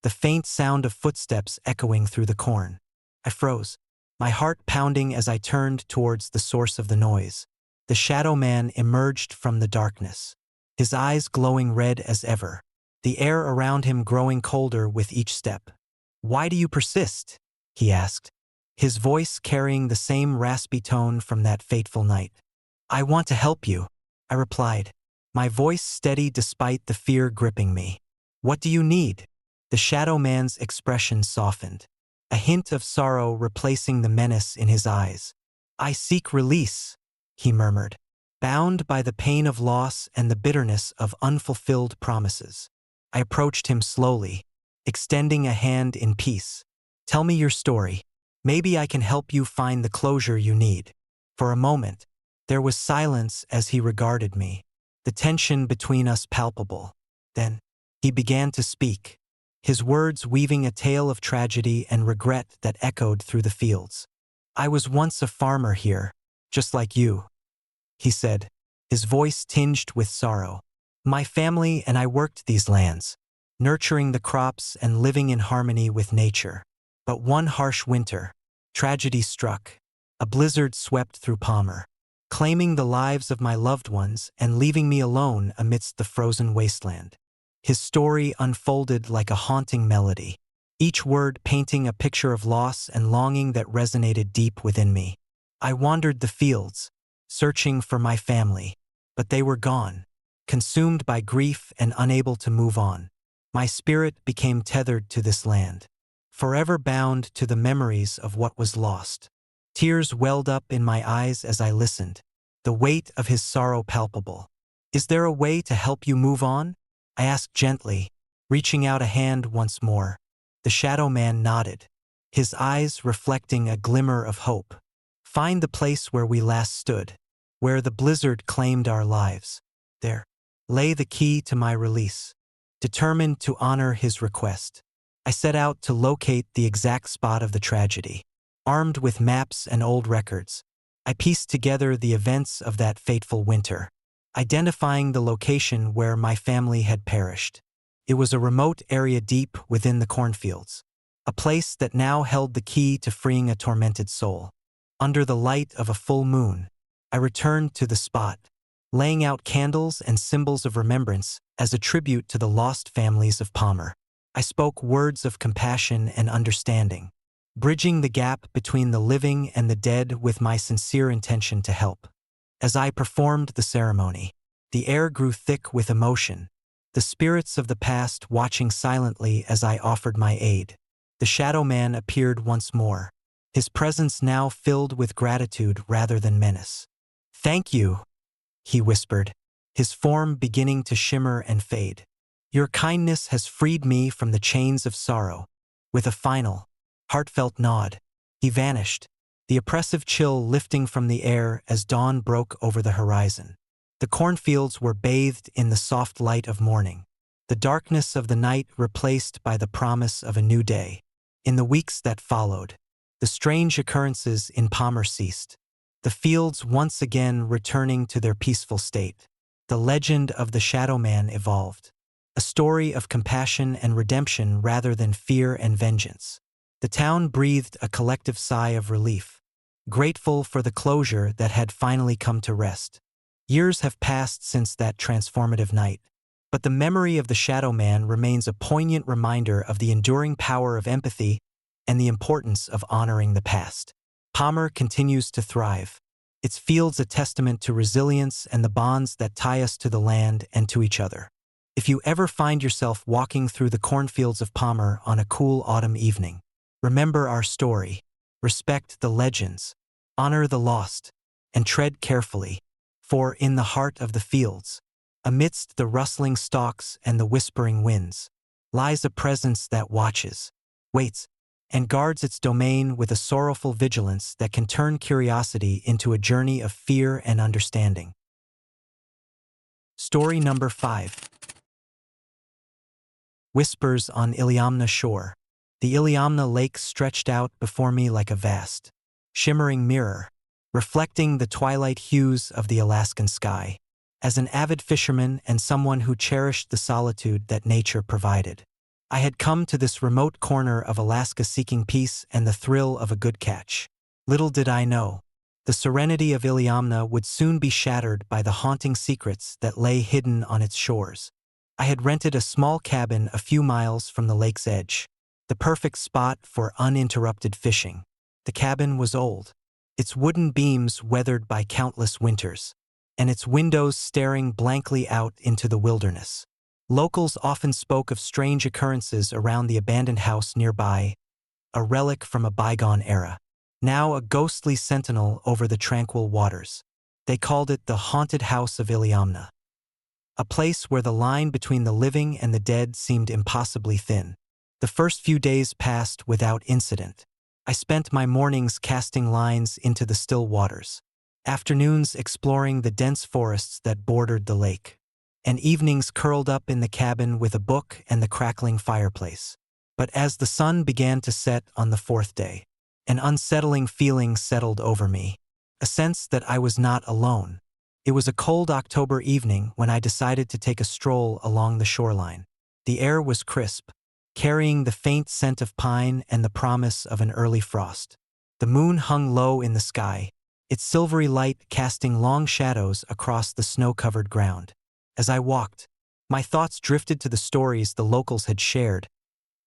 the faint sound of footsteps echoing through the corn. I froze, my heart pounding as I turned towards the source of the noise. The Shadow Man emerged from the darkness, his eyes glowing red as ever, the air around him growing colder with each step. "Why do you persist?" he asked, his voice carrying the same raspy tone from that fateful night. "I want to help you," I replied, my voice steady despite the fear gripping me. "What do you need?" The Shadow Man's expression softened, a hint of sorrow replacing the menace in his eyes. "I seek release," he murmured, bound by the pain of loss and the bitterness of unfulfilled promises. I approached him slowly, extending a hand in peace. "Tell me your story. Maybe I can help you find the closure you need." For a moment, there was silence as he regarded me, the tension between us palpable. Then, he began to speak, his words weaving a tale of tragedy and regret that echoed through the fields. "I was once a farmer here, just like you," he said, his voice tinged with sorrow. "My family and I worked these lands, nurturing the crops and living in harmony with nature. But one harsh winter, tragedy struck. A blizzard swept through Palmer, claiming the lives of my loved ones and leaving me alone amidst the frozen wasteland." His story unfolded like a haunting melody, each word painting a picture of loss and longing that resonated deep within me. I wandered the fields, searching for my family, but they were gone, consumed by grief and unable to move on. My spirit became tethered to this land, forever bound to the memories of what was lost. Tears welled up in my eyes as I listened, the weight of his sorrow palpable. Is there a way to help you move on? I asked gently, reaching out a hand once more. The shadow man nodded, his eyes reflecting a glimmer of hope. Find the place where we last stood, where the blizzard claimed our lives. There lay the key to my release. Determined to honor his request, I set out to locate the exact spot of the tragedy. Armed with maps and old records, I pieced together the events of that fateful winter, identifying the location where my family had perished. It was a remote area deep within the cornfields, a place that now held the key to freeing a tormented soul. Under the light of a full moon, I returned to the spot, laying out candles and symbols of remembrance as a tribute to the lost families of Palmer. I spoke words of compassion and understanding, bridging the gap between the living and the dead with my sincere intention to help. As I performed the ceremony, the air grew thick with emotion, the spirits of the past watching silently as I offered my aid. The shadow man appeared once more, his presence now filled with gratitude rather than menace. "Thank you," he whispered, his form beginning to shimmer and fade. "Your kindness has freed me from the chains of sorrow." With a final, heartfelt nod, he vanished, the oppressive chill lifting from the air as dawn broke over the horizon. The cornfields were bathed in the soft light of morning, the darkness of the night replaced by the promise of a new day. In the weeks that followed, the strange occurrences in Palmer ceased, the fields once again returning to their peaceful state. The legend of the Shadow Man evolved, a story of compassion and redemption rather than fear and vengeance. The town breathed a collective sigh of relief, grateful for the closure that had finally come to rest. Years have passed since that transformative night, but the memory of the Shadow Man remains a poignant reminder of the enduring power of empathy and the importance of honoring the past. Palmer continues to thrive, its fields a testament to resilience and the bonds that tie us to the land and to each other. If you ever find yourself walking through the cornfields of Palmer on a cool autumn evening, remember our story, respect the legends, honor the lost, and tread carefully, for in the heart of the fields, amidst the rustling stalks and the whispering winds, lies a presence that watches, waits, and guards its domain with a sorrowful vigilance that can turn curiosity into a journey of fear and understanding. Story number 5. Whispers on Iliamna Shore. The Iliamna Lake stretched out before me like a vast, shimmering mirror, reflecting the twilight hues of the Alaskan sky. As an avid fisherman and someone who cherished the solitude that nature provided, I had come to this remote corner of Alaska seeking peace and the thrill of a good catch. Little did I know, the serenity of Iliamna would soon be shattered by the haunting secrets that lay hidden on its shores. I had rented a small cabin a few miles from the lake's edge, the perfect spot for uninterrupted fishing. The cabin was old, its wooden beams weathered by countless winters, and its windows staring blankly out into the wilderness. Locals often spoke of strange occurrences around the abandoned house nearby, a relic from a bygone era, now a ghostly sentinel over the tranquil waters. They called it the haunted house of Iliamna, a place where the line between the living and the dead seemed impossibly thin. The first few days passed without incident. I spent my mornings casting lines into the still waters, afternoons exploring the dense forests that bordered the lake, and evenings curled up in the cabin with a book and the crackling fireplace. But as the sun began to set on the fourth day, an unsettling feeling settled over me, a sense that I was not alone. It was a cold October evening when I decided to take a stroll along the shoreline. The air was crisp, carrying the faint scent of pine and the promise of an early frost. The moon hung low in the sky, its silvery light casting long shadows across the snow-covered ground. As I walked, my thoughts drifted to the stories the locals had shared,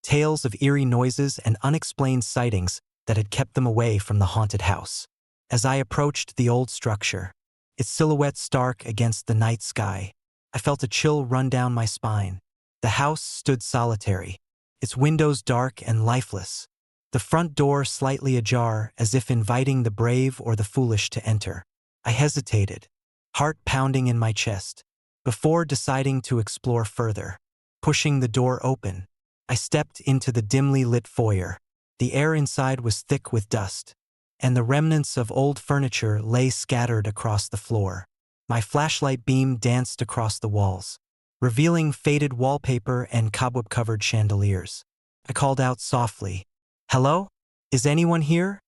tales of eerie noises and unexplained sightings that had kept them away from the haunted house. As I approached the old structure, its silhouette stark against the night sky, I felt a chill run down my spine. The house stood solitary, its windows dark and lifeless, the front door slightly ajar as if inviting the brave or the foolish to enter. I hesitated, heart pounding in my chest. before deciding to explore further. Pushing the door open, I stepped into the dimly lit foyer. The air inside was thick with dust, and the remnants of old furniture lay scattered across the floor. My flashlight beam danced across the walls, revealing faded wallpaper and cobweb-covered chandeliers. I called out softly, "Hello? Is anyone here?"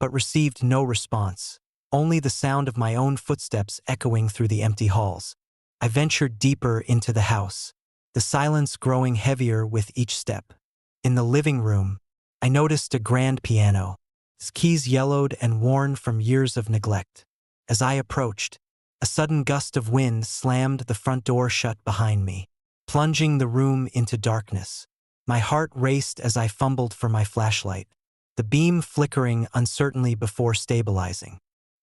But received no response, only the sound of my own footsteps echoing through the empty halls. I ventured deeper into the house, the silence growing heavier with each step. In the living room, I noticed a grand piano, its keys yellowed and worn from years of neglect. As I approached, a sudden gust of wind slammed the front door shut behind me, plunging the room into darkness. My heart raced as I fumbled for my flashlight, the beam flickering uncertainly before stabilizing.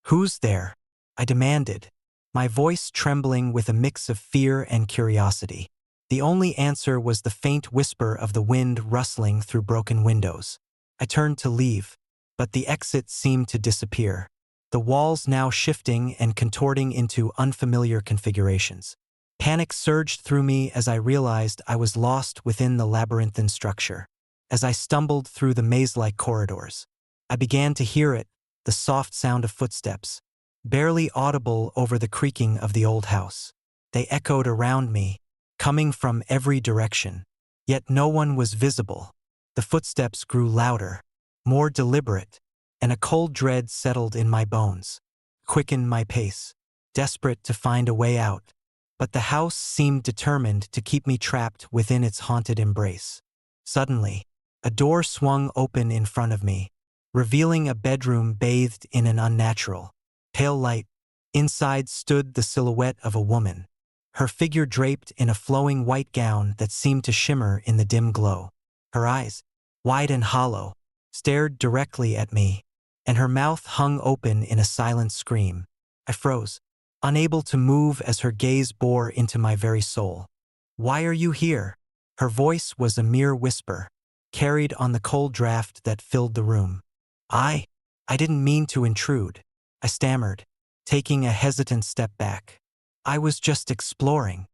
"Who's there?" I demanded, my voice trembling with a mix of fear and curiosity. The only answer was the faint whisper of the wind rustling through broken windows. I turned to leave, but the exit seemed to disappear, the walls now shifting and contorting into unfamiliar configurations. Panic surged through me as I realized I was lost within the labyrinthine structure. As I stumbled through the maze-like corridors, I began to hear it, the soft sound of footsteps, barely audible over the creaking of the old house. They echoed around me, coming from every direction, yet no one was visible. The footsteps grew louder, more deliberate, and a cold dread settled in my bones, quickened my pace, desperate to find a way out. But the house seemed determined to keep me trapped within its haunted embrace. Suddenly, a door swung open in front of me, revealing a bedroom bathed in an unnatural, pale light. Inside stood the silhouette of a woman, her figure draped in a flowing white gown that seemed to shimmer in the dim glow. Her eyes, wide and hollow, stared directly at me, and her mouth hung open in a silent scream. I froze, unable to move as her gaze bore into my very soul. "Why are you here?" Her voice was a mere whisper, carried on the cold draft that filled the room. I didn't mean to intrude," I stammered, taking a hesitant step back. "I was just exploring."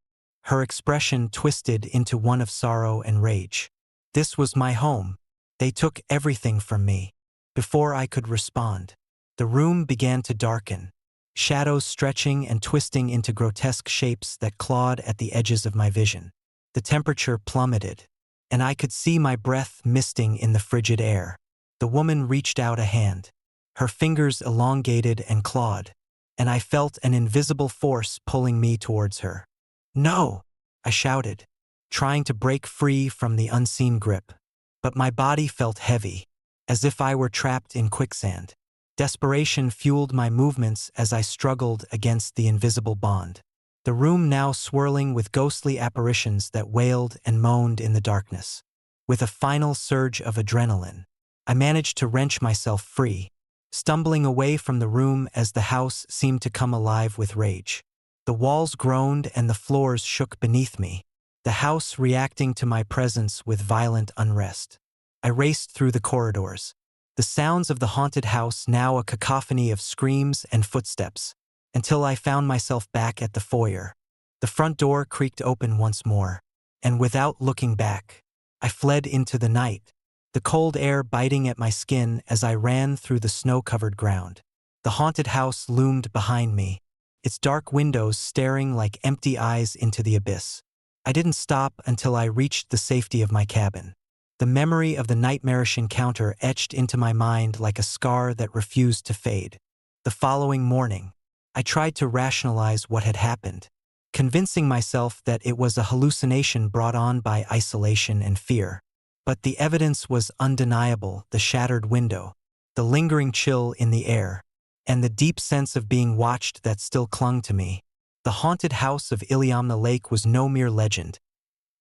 Her expression twisted into one of sorrow and rage. "This was my home. They took everything from me." Before I could respond, the room began to darken, shadows stretching and twisting into grotesque shapes that clawed at the edges of my vision. The temperature plummeted, and I could see my breath misting in the frigid air. The woman reached out a hand, her fingers elongated and clawed, and I felt an invisible force pulling me towards her. "No!" I shouted, trying to break free from the unseen grip. But my body felt heavy, as if I were trapped in quicksand. Desperation fueled my movements as I struggled against the invisible bond, the room now swirling with ghostly apparitions that wailed and moaned in the darkness. With a final surge of adrenaline, I managed to wrench myself free, stumbling away from the room as the house seemed to come alive with rage. The walls groaned and the floors shook beneath me, the house reacting to my presence with violent unrest. I raced through the corridors, the sounds of the haunted house now a cacophony of screams and footsteps, until I found myself back at the foyer. The front door creaked open once more, and without looking back, I fled into the night, the cold air biting at my skin as I ran through the snow-covered ground. The haunted house loomed behind me, its dark windows staring like empty eyes into the abyss. I didn't stop until I reached the safety of my cabin, the memory of the nightmarish encounter etched into my mind like a scar that refused to fade. The following morning, I tried to rationalize what had happened, convincing myself that it was a hallucination brought on by isolation and fear. But the evidence was undeniable: the shattered window, the lingering chill in the air, and the deep sense of being watched that still clung to me. The haunted house of Iliamna Lake was no mere legend.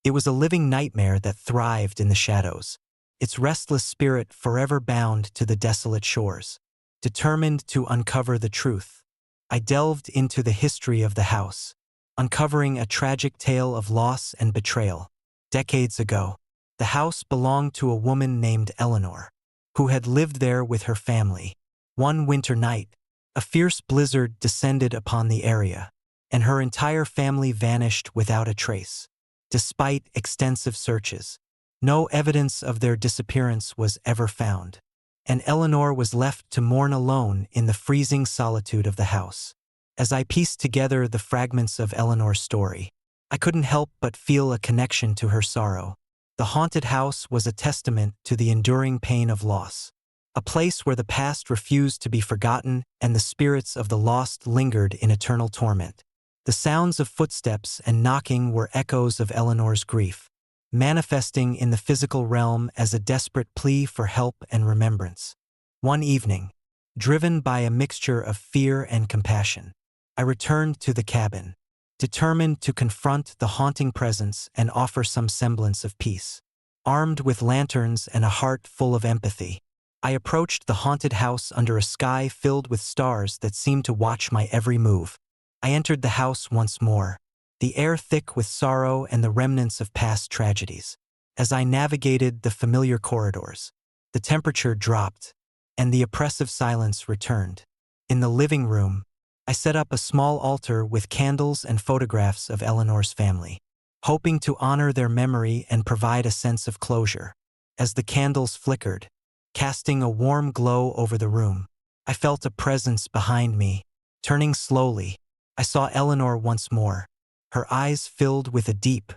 It was a living nightmare that thrived in the shadows, its restless spirit forever bound to the desolate shores. Determined to uncover the truth, I delved into the history of the house, uncovering a tragic tale of loss and betrayal. Decades ago, the house belonged to a woman named Eleanor, who had lived there with her family. One winter night, a fierce blizzard descended upon the area, and her entire family vanished without a trace. Despite extensive searches, no evidence of their disappearance was ever found, and Eleanor was left to mourn alone in the freezing solitude of the house. As I pieced together the fragments of Eleanor's story, I couldn't help but feel a connection to her sorrow. The haunted house was a testament to the enduring pain of loss, a place where the past refused to be forgotten and the spirits of the lost lingered in eternal torment. The sounds of footsteps and knocking were echoes of Eleanor's grief, manifesting in the physical realm as a desperate plea for help and remembrance. One evening, driven by a mixture of fear and compassion, I returned to the cabin, determined to confront the haunting presence and offer some semblance of peace. Armed with lanterns and a heart full of empathy, I approached the haunted house under a sky filled with stars that seemed to watch my every move. I entered the house once more, the air thick with sorrow and the remnants of past tragedies. As I navigated the familiar corridors, the temperature dropped, and the oppressive silence returned. In the living room, I set up a small altar with candles and photographs of Eleanor's family, hoping to honor their memory and provide a sense of closure. As the candles flickered, casting a warm glow over the room, I felt a presence behind me. Turning slowly, I saw Eleanor once more, her eyes filled with a deep,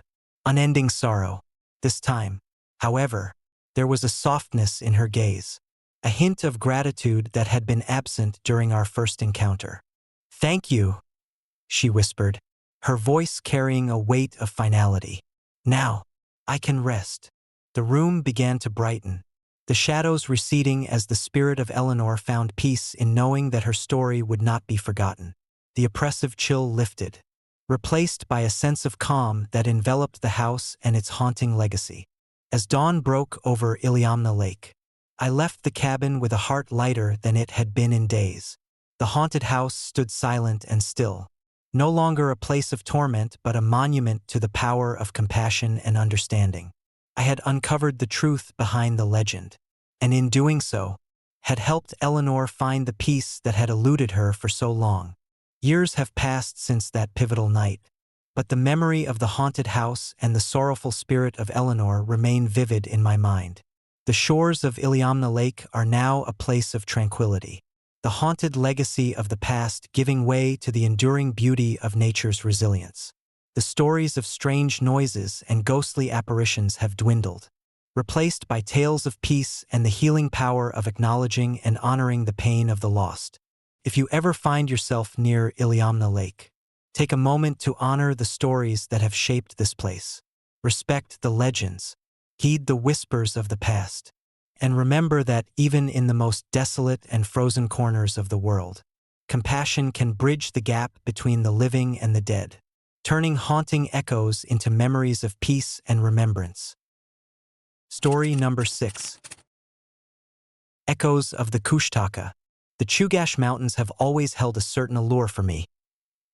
unending sorrow. This time, however, there was a softness in her gaze, a hint of gratitude that had been absent during our first encounter. "Thank you," she whispered, her voice carrying a weight of finality. "Now, I can rest." The room began to brighten, the shadows receding as the spirit of Eleanor found peace in knowing that her story would not be forgotten. The oppressive chill lifted, replaced by a sense of calm that enveloped the house and its haunting legacy. As dawn broke over Iliamna Lake, I left the cabin with a heart lighter than it had been in days. The haunted house stood silent and still, no longer a place of torment but a monument to the power of compassion and understanding. I had uncovered the truth behind the legend, and in doing so, had helped Eleanor find the peace that had eluded her for so long. Years have passed since that pivotal night, but the memory of the haunted house and the sorrowful spirit of Eleanor remain vivid in my mind. The shores of Iliamna Lake are now a place of tranquility, the haunted legacy of the past giving way to the enduring beauty of nature's resilience. The stories of strange noises and ghostly apparitions have dwindled, replaced by tales of peace and the healing power of acknowledging and honoring the pain of the lost. If you ever find yourself near Iliamna Lake, take a moment to honor the stories that have shaped this place. Respect the legends, heed the whispers of the past, and remember that even in the most desolate and frozen corners of the world, compassion can bridge the gap between the living and the dead, turning haunting echoes into memories of peace and remembrance. Story number 6. Echoes of the Kushtaka. The Chugach Mountains have always held a certain allure for me,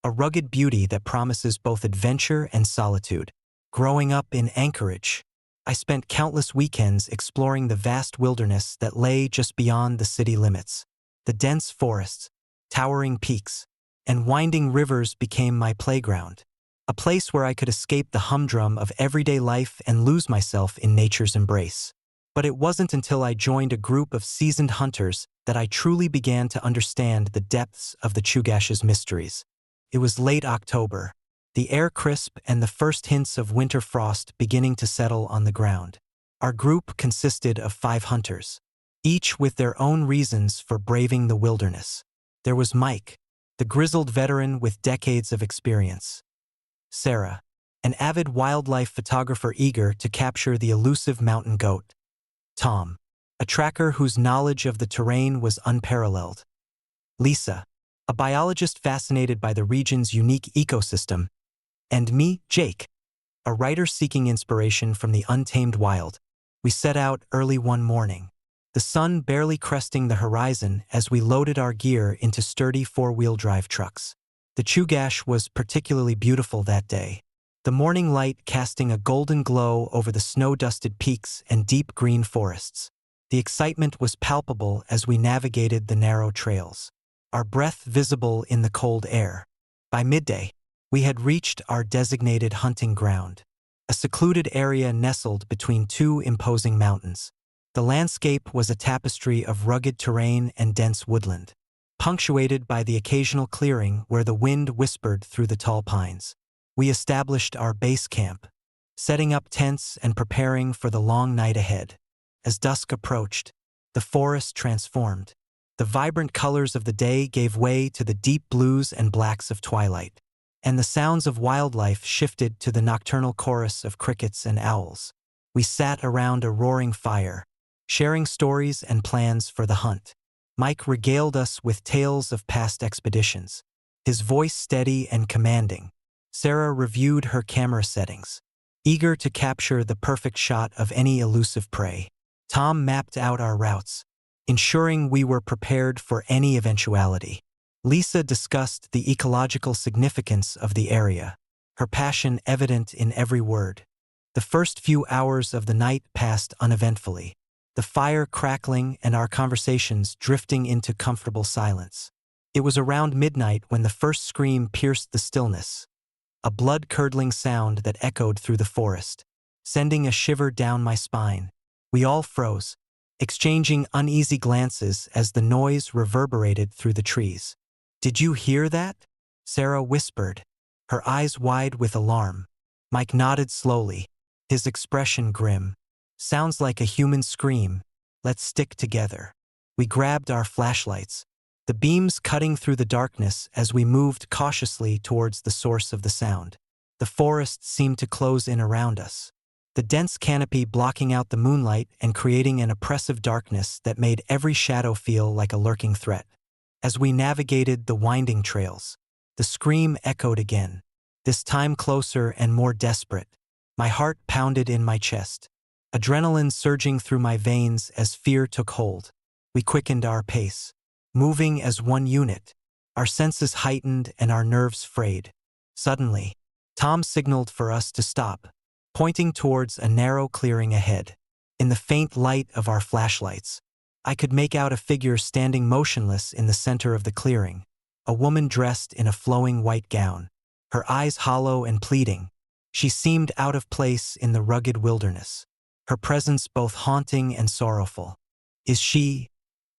a rugged beauty that promises both adventure and solitude. Growing up in Anchorage, I spent countless weekends exploring the vast wilderness that lay just beyond the city limits. The dense forests, towering peaks, and winding rivers became my playground, a place where I could escape the humdrum of everyday life and lose myself in nature's embrace. But it wasn't until I joined a group of seasoned hunters that I truly began to understand the depths of the Chugach's mysteries. It was late October, the air crisp and the first hints of winter frost beginning to settle on the ground. Our group consisted of 5 hunters, each with their own reasons for braving the wilderness. There was Mike, the grizzled veteran with decades of experience. Sarah, an avid wildlife photographer eager to capture the elusive mountain goat. Tom, a tracker whose knowledge of the terrain was unparalleled. Lisa, a biologist fascinated by the region's unique ecosystem. And me, Jake, a writer seeking inspiration from the untamed wild. We set out early one morning, the sun barely cresting the horizon as we loaded our gear into sturdy 4-wheel drive trucks. The Chugach was particularly beautiful that day, the morning light casting a golden glow over the snow-dusted peaks and deep green forests. The excitement was palpable as we navigated the narrow trails, our breath visible in the cold air. By midday, We had reached our designated hunting ground, a secluded area nestled between two imposing mountains. The landscape was a tapestry of rugged terrain and dense woodland, punctuated by the occasional clearing where the wind whispered through the tall pines. We established our base camp, setting up tents and preparing for the long night ahead. As dusk approached, the forest transformed. The vibrant colors of the day gave way to the deep blues and blacks of twilight, and the sounds of wildlife shifted to the nocturnal chorus of crickets and owls. We sat around a roaring fire, sharing stories and plans for the hunt. Mike regaled us with tales of past expeditions, his voice steady and commanding. Sarah reviewed her camera settings, eager to capture the perfect shot of any elusive prey. Tom mapped out our routes, ensuring we were prepared for any eventuality. Lisa discussed the ecological significance of the area, her passion evident in every word. The first few hours of the night passed uneventfully, the fire crackling and our conversations drifting into comfortable silence. It was around midnight when the first scream pierced the stillness, a blood-curdling sound that echoed through the forest, sending a shiver down my spine. We all froze, exchanging uneasy glances as the noise reverberated through the trees. "Did you hear that?" Sarah whispered, her eyes wide with alarm. Mike nodded slowly, his expression grim. "Sounds like a human scream. Let's stick together." We grabbed our flashlights, the beams cutting through the darkness as we moved cautiously towards the source of the sound. The forest seemed to close in around us, the dense canopy blocking out the moonlight and creating an oppressive darkness that made every shadow feel like a lurking threat. As we navigated the winding trails, the scream echoed again, this time closer and more desperate. My heart pounded in my chest, adrenaline surging through my veins as fear took hold. We quickened our pace, moving as one unit, our senses heightened and our nerves frayed. Suddenly, Tom signaled for us to stop, pointing towards a narrow clearing ahead. In the faint light of our flashlights, I could make out a figure standing motionless in the center of the clearing, a woman dressed in a flowing white gown, her eyes hollow and pleading. She seemed out of place in the rugged wilderness, her presence both haunting and sorrowful. "Is she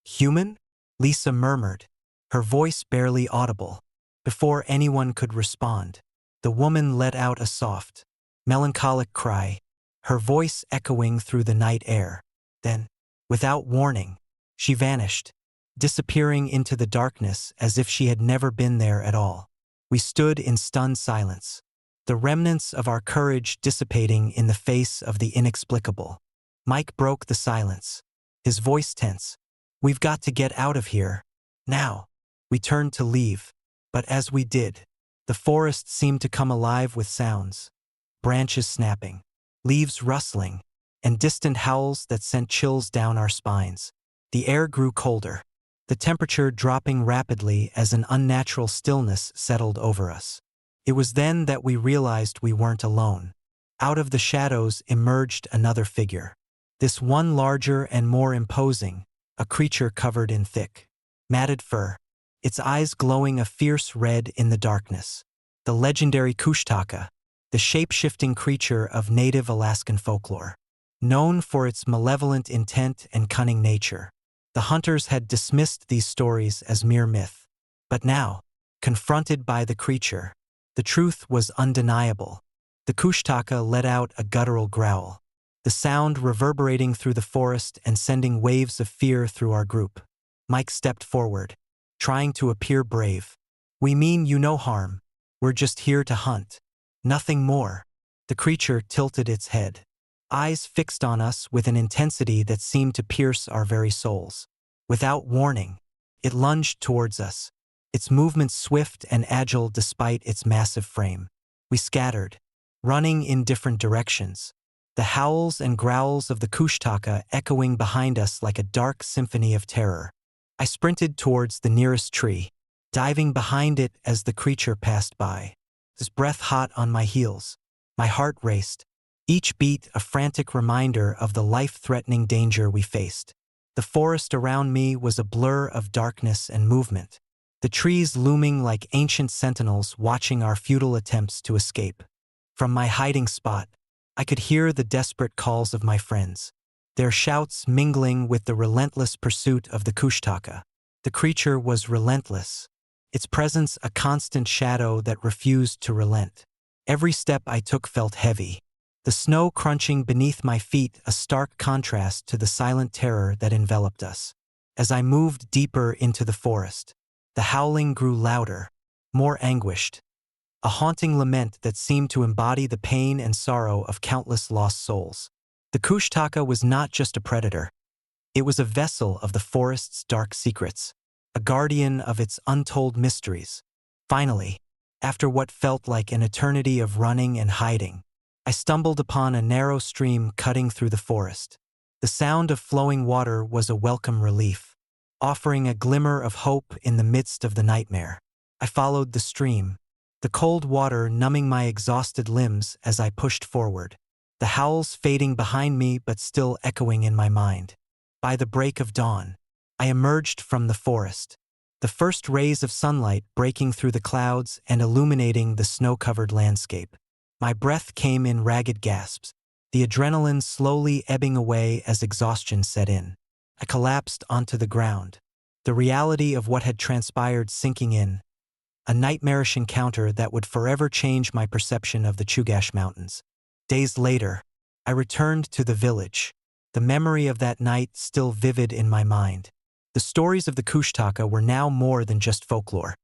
human?" Lisa murmured, her voice barely audible. Before anyone could respond, the woman let out a soft, melancholic cry, her voice echoing through the night air. Then, without warning, she vanished, disappearing into the darkness as if she had never been there at all. We stood in stunned silence, the remnants of our courage dissipating in the face of the inexplicable. Mike broke the silence, his voice tense. "We've got to get out of here, now." We turned to leave, but as we did, the forest seemed to come alive with sounds, branches snapping, leaves rustling, and distant howls that sent chills down our spines. The air grew colder, the temperature dropping rapidly as an unnatural stillness settled over us. It was then that we realized we weren't alone. Out of the shadows emerged another figure, this one larger and more imposing, a creature covered in thick, matted fur, its eyes glowing a fierce red in the darkness. The legendary Kushtaka, the shape-shifting creature of native Alaskan folklore, known for its malevolent intent and cunning nature. The hunters had dismissed these stories as mere myth. But now, confronted by the creature, the truth was undeniable. The Kushtaka let out a guttural growl, the sound reverberating through the forest and sending waves of fear through our group. Mike stepped forward, trying to appear brave. "We mean you no harm. We're just here to hunt. Nothing more." The creature tilted its head, eyes fixed on us with an intensity that seemed to pierce our very souls. Without warning, it lunged towards us, its movements swift and agile despite its massive frame. We scattered, running in different directions, the howls and growls of the Kushtaka echoing behind us like a dark symphony of terror. I sprinted towards the nearest tree, diving behind it as the creature passed by, his breath hot on my heels. My heart raced, each beat a frantic reminder of the life-threatening danger we faced. The forest around me was a blur of darkness and movement, the trees looming like ancient sentinels watching our futile attempts to escape. From my hiding spot, I could hear the desperate calls of my friends, their shouts mingling with the relentless pursuit of the Kushtaka. The creature was relentless, its presence a constant shadow that refused to relent. Every step I took felt heavy, the snow crunching beneath my feet a stark contrast to the silent terror that enveloped us. As I moved deeper into the forest, the howling grew louder, more anguished, a haunting lament that seemed to embody the pain and sorrow of countless lost souls. The Kushtaka was not just a predator. It was a vessel of the forest's dark secrets, a guardian of its untold mysteries. Finally, after what felt like an eternity of running and hiding, I stumbled upon a narrow stream cutting through the forest. The sound of flowing water was a welcome relief, offering a glimmer of hope in the midst of the nightmare. I followed the stream, the cold water numbing my exhausted limbs as I pushed forward, the howls fading behind me but still echoing in my mind. By the break of dawn, I emerged from the forest, the first rays of sunlight breaking through the clouds and illuminating the snow-covered landscape. My breath came in ragged gasps, the adrenaline slowly ebbing away as exhaustion set in. I collapsed onto the ground, the reality of what had transpired sinking in, a nightmarish encounter that would forever change my perception of the Chugach Mountains. Days later, I returned to the village, the memory of that night still vivid in my mind. The stories of the Kushtaka were now more than just folklore.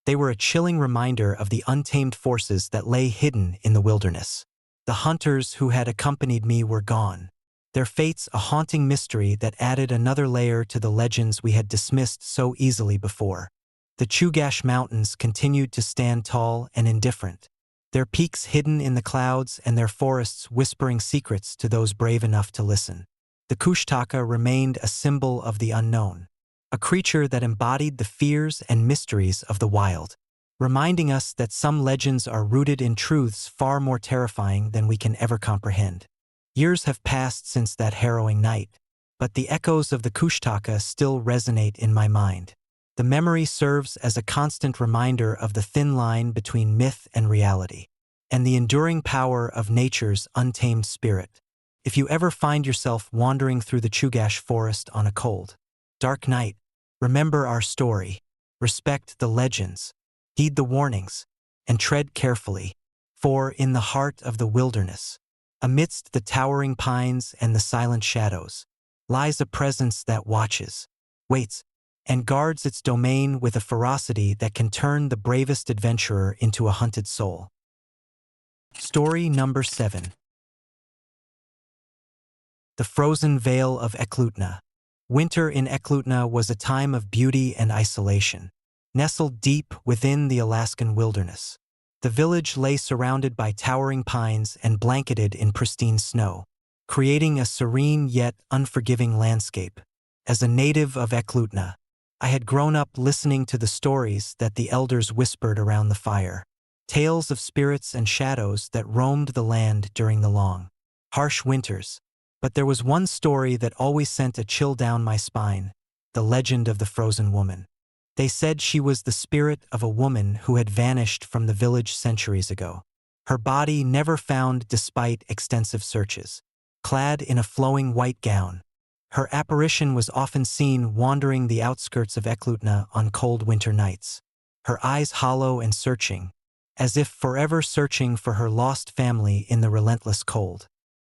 They were a chilling reminder of the untamed forces that lay hidden in the wilderness. The hunters who had accompanied me were gone, their fates a haunting mystery that added another layer to the legends we had dismissed so easily before. The Chugach Mountains continued to stand tall and indifferent, their peaks hidden in the clouds and their forests whispering secrets to those brave enough to listen. The Kushtaka remained a symbol of the unknown, a creature that embodied the fears and mysteries of the wild, reminding us that some legends are rooted in truths far more terrifying than we can ever comprehend. Years have passed since that harrowing night, but the echoes of the Kushtaka still resonate in my mind. The memory serves as a constant reminder of the thin line between myth and reality, and the enduring power of nature's untamed spirit. If you ever find yourself wandering through the Chugach forest on a cold, dark night, remember our story, respect the legends, heed the warnings, and tread carefully, for in the heart of the wilderness, amidst the towering pines and the silent shadows, lies a presence that watches, waits, and guards its domain with a ferocity that can turn the bravest adventurer into a hunted soul. Story number 7. The Frozen Vale of Eklutna. Winter in Eklutna was a time of beauty and isolation. Nestled deep within the Alaskan wilderness, the village lay surrounded by towering pines and blanketed in pristine snow, creating a serene yet unforgiving landscape. As a native of Eklutna, I had grown up listening to the stories that the elders whispered around the fire, tales of spirits and shadows that roamed the land during the long, harsh winters. But there was one story that always sent a chill down my spine, the legend of the frozen woman. They said she was the spirit of a woman who had vanished from the village centuries ago, her body never found despite extensive searches. Clad in a flowing white gown, her apparition was often seen wandering the outskirts of Eklutna on cold winter nights, her eyes hollow and searching, as if forever searching for her lost family in the relentless cold.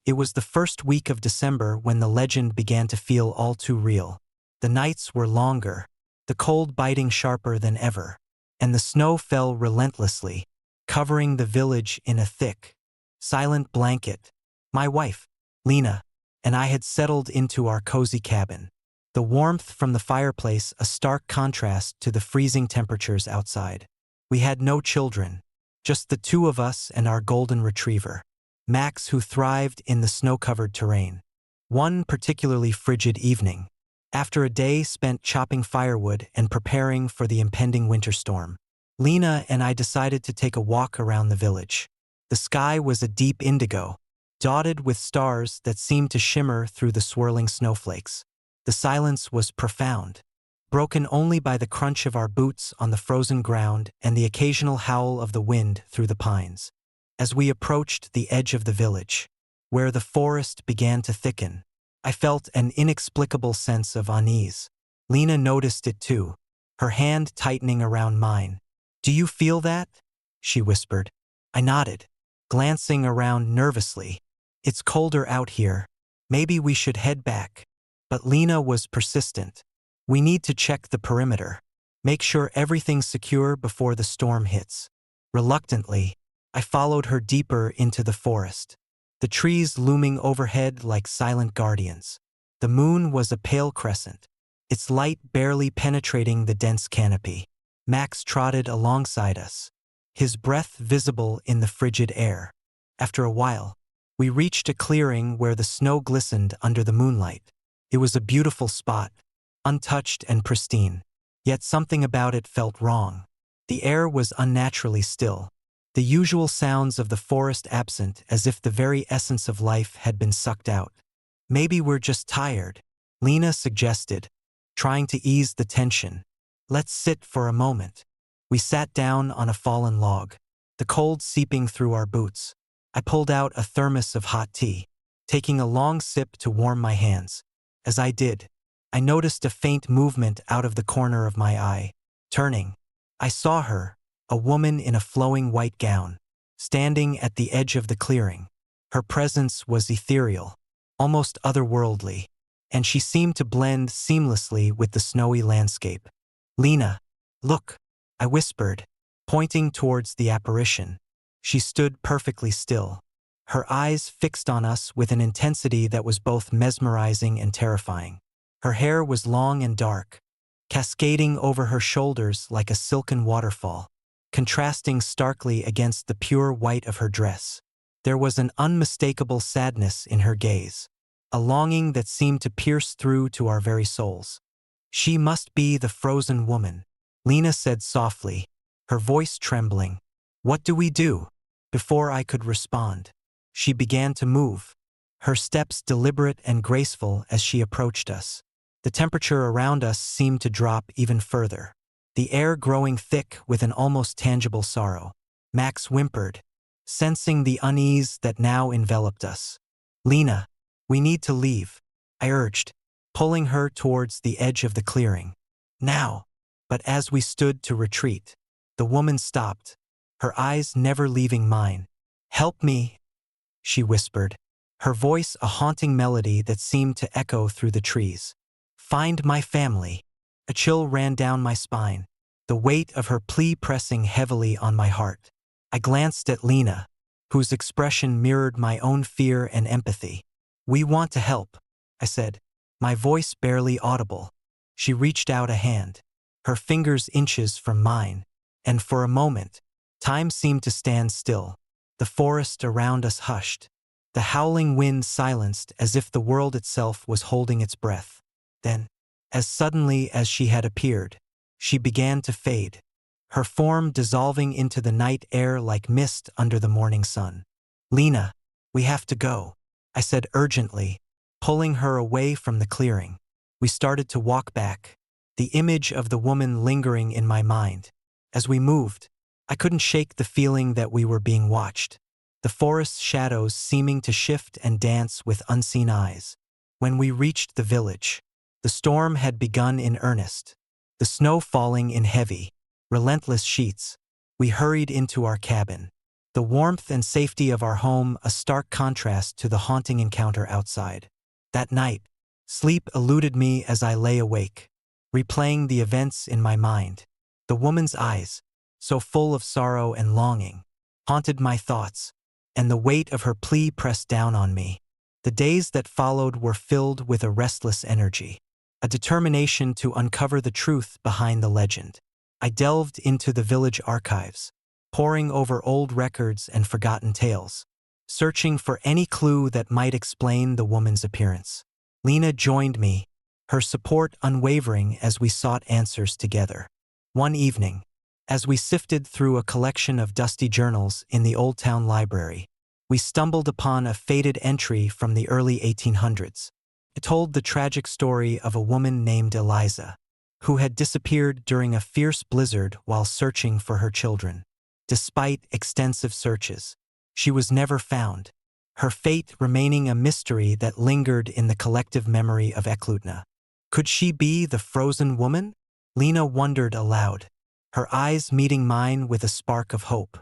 It was the first week of December when the legend began to feel all too real. The nights were longer, the cold biting sharper than ever, and the snow fell relentlessly, covering the village in a thick, silent blanket. My wife, Lena, and I had settled into our cozy cabin, the warmth from the fireplace a stark contrast to the freezing temperatures outside. We had no children, just the two of us and our golden retriever, Max, who thrived in the snow-covered terrain. One particularly frigid evening, after a day spent chopping firewood and preparing for the impending winter storm, Lena and I decided to take a walk around the village. The sky was a deep indigo, dotted with stars that seemed to shimmer through the swirling snowflakes. The silence was profound, broken only by the crunch of our boots on the frozen ground and the occasional howl of the wind through the pines. As we approached the edge of the village, where the forest began to thicken, I felt an inexplicable sense of unease. Lena noticed it too, her hand tightening around mine. "Do you feel that?" she whispered. I nodded, glancing around nervously. "It's colder out here. Maybe we should head back." But Lena was persistent. "We need to check the perimeter. Make sure everything's secure before the storm hits." Reluctantly, I followed her deeper into the forest, the trees looming overhead like silent guardians. The moon was a pale crescent, its light barely penetrating the dense canopy. Max trotted alongside us, his breath visible in the frigid air. After a while, we reached a clearing where the snow glistened under the moonlight. It was a beautiful spot, untouched and pristine, yet something about it felt wrong. The air was unnaturally still, the usual sounds of the forest absent, as if the very essence of life had been sucked out. "Maybe we're just tired," Lena suggested, trying to ease the tension. "Let's sit for a moment." We sat down on a fallen log, the cold seeping through our boots. I pulled out a thermos of hot tea, taking a long sip to warm my hands. As I did, I noticed a faint movement out of the corner of my eye. Turning, I saw her, a woman in a flowing white gown, standing at the edge of the clearing. Her presence was ethereal, almost otherworldly, and she seemed to blend seamlessly with the snowy landscape. "Lena, look," I whispered, pointing towards the apparition. She stood perfectly still, her eyes fixed on us with an intensity that was both mesmerizing and terrifying. Her hair was long and dark, cascading over her shoulders like a silken waterfall, contrasting starkly against the pure white of her dress. There was an unmistakable sadness in her gaze, a longing that seemed to pierce through to our very souls. "She must be the frozen woman," Lena said softly, her voice trembling. "What do we do?" Before I could respond, she began to move, her steps deliberate and graceful as she approached us. The temperature around us seemed to drop even further, the air growing thick with an almost tangible sorrow. Max whimpered, sensing the unease that now enveloped us. "Lena, we need to leave," I urged, pulling her towards the edge of the clearing. "Now." But as we stood to retreat, the woman stopped, her eyes never leaving mine. "Help me," she whispered, her voice a haunting melody that seemed to echo through the trees. "Find my family." A chill ran down my spine, the weight of her plea pressing heavily on my heart. I glanced at Lena, whose expression mirrored my own fear and empathy. "We want to help," I said, my voice barely audible. She reached out a hand, her fingers inches from mine, and for a moment, time seemed to stand still. The forest around us hushed, the howling wind silenced as if the world itself was holding its breath. Then, as suddenly as she had appeared, she began to fade, her form dissolving into the night air like mist under the morning sun. "Lena, we have to go," I said urgently, pulling her away from the clearing. We started to walk back, the image of the woman lingering in my mind. As we moved, I couldn't shake the feeling that we were being watched, the forest's shadows seeming to shift and dance with unseen eyes. When we reached the village, the storm had begun in earnest, the snow falling in heavy, relentless sheets. We hurried into our cabin, the warmth and safety of our home a stark contrast to the haunting encounter outside. That night, sleep eluded me as I lay awake, replaying the events in my mind. The woman's eyes, so full of sorrow and longing, haunted my thoughts, and the weight of her plea pressed down on me. The days that followed were filled with a restless energy, a determination to uncover the truth behind the legend. I delved into the village archives, poring over old records and forgotten tales, searching for any clue that might explain the woman's appearance. Lena joined me, her support unwavering as we sought answers together. One evening, as we sifted through a collection of dusty journals in the Old Town Library, we stumbled upon a faded entry from the early 1800s. It told the tragic story of a woman named Eliza, who had disappeared during a fierce blizzard while searching for her children. Despite extensive searches, she was never found, her fate remaining a mystery that lingered in the collective memory of Eklutna. Could she be the frozen woman? Lena wondered aloud, her eyes meeting mine with a spark of hope.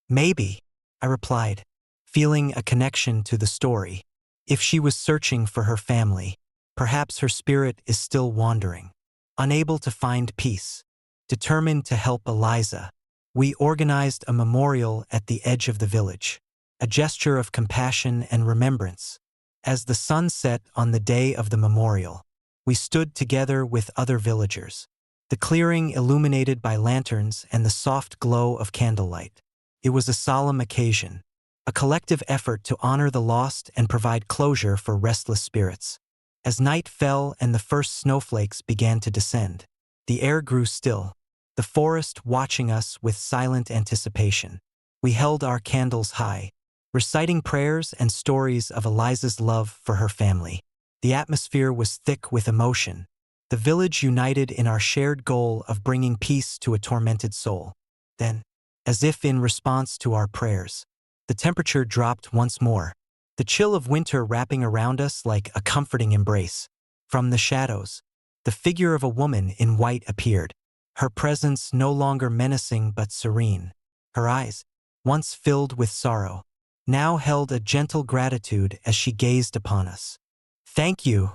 Maybe, I replied, feeling a connection to the story. If she was searching for her family, perhaps her spirit is still wandering, unable to find peace. Determined to help Eliza, we organized a memorial at the edge of the village, a gesture of compassion and remembrance. As the sun set on the day of the memorial, we stood together with other villagers, the clearing illuminated by lanterns and the soft glow of candlelight. It was a solemn occasion, a collective effort to honor the lost and provide closure for restless spirits. As night fell and the first snowflakes began to descend, the air grew still, the forest watching us with silent anticipation. We held our candles high, reciting prayers and stories of Eliza's love for her family. The atmosphere was thick with emotion, the village united in our shared goal of bringing peace to a tormented soul. Then, as if in response to our prayers, the temperature dropped once more, the chill of winter wrapping around us like a comforting embrace. From the shadows, the figure of a woman in white appeared, her presence no longer menacing but serene. Her eyes, once filled with sorrow, now held a gentle gratitude as she gazed upon us. "Thank you,"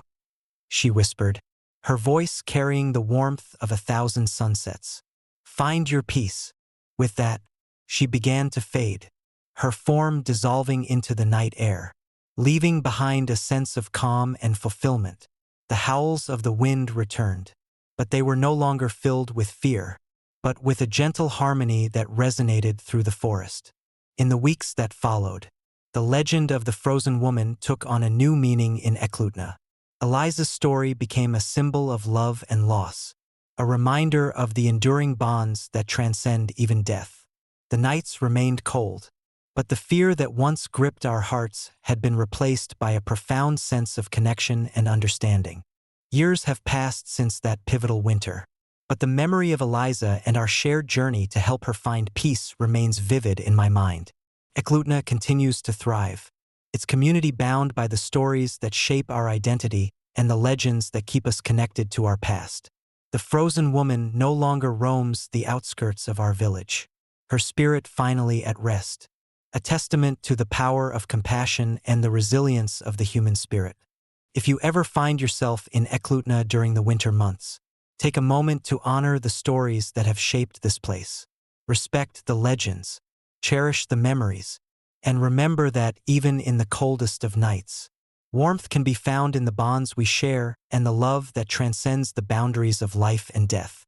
she whispered, her voice carrying the warmth of 1,000 sunsets. "Find your peace." With that, she began to fade, her form dissolving into the night air, leaving behind a sense of calm and fulfillment. The howls of the wind returned, but they were no longer filled with fear, but with a gentle harmony that resonated through the forest. In the weeks that followed, the legend of the frozen woman took on a new meaning in Eklutna. Eliza's story became a symbol of love and loss, a reminder of the enduring bonds that transcend even death. The nights remained cold, but the fear that once gripped our hearts had been replaced by a profound sense of connection and understanding. Years have passed since that pivotal winter, but the memory of Eliza and our shared journey to help her find peace remains vivid in my mind. Eklutna continues to thrive, its community bound by the stories that shape our identity and the legends that keep us connected to our past. The frozen woman no longer roams the outskirts of our village, her spirit finally at rest, a testament to the power of compassion and the resilience of the human spirit. If you ever find yourself in Eklutna during the winter months, take a moment to honor the stories that have shaped this place. Respect the legends, cherish the memories, and remember that even in the coldest of nights, warmth can be found in the bonds we share and the love that transcends the boundaries of life and death.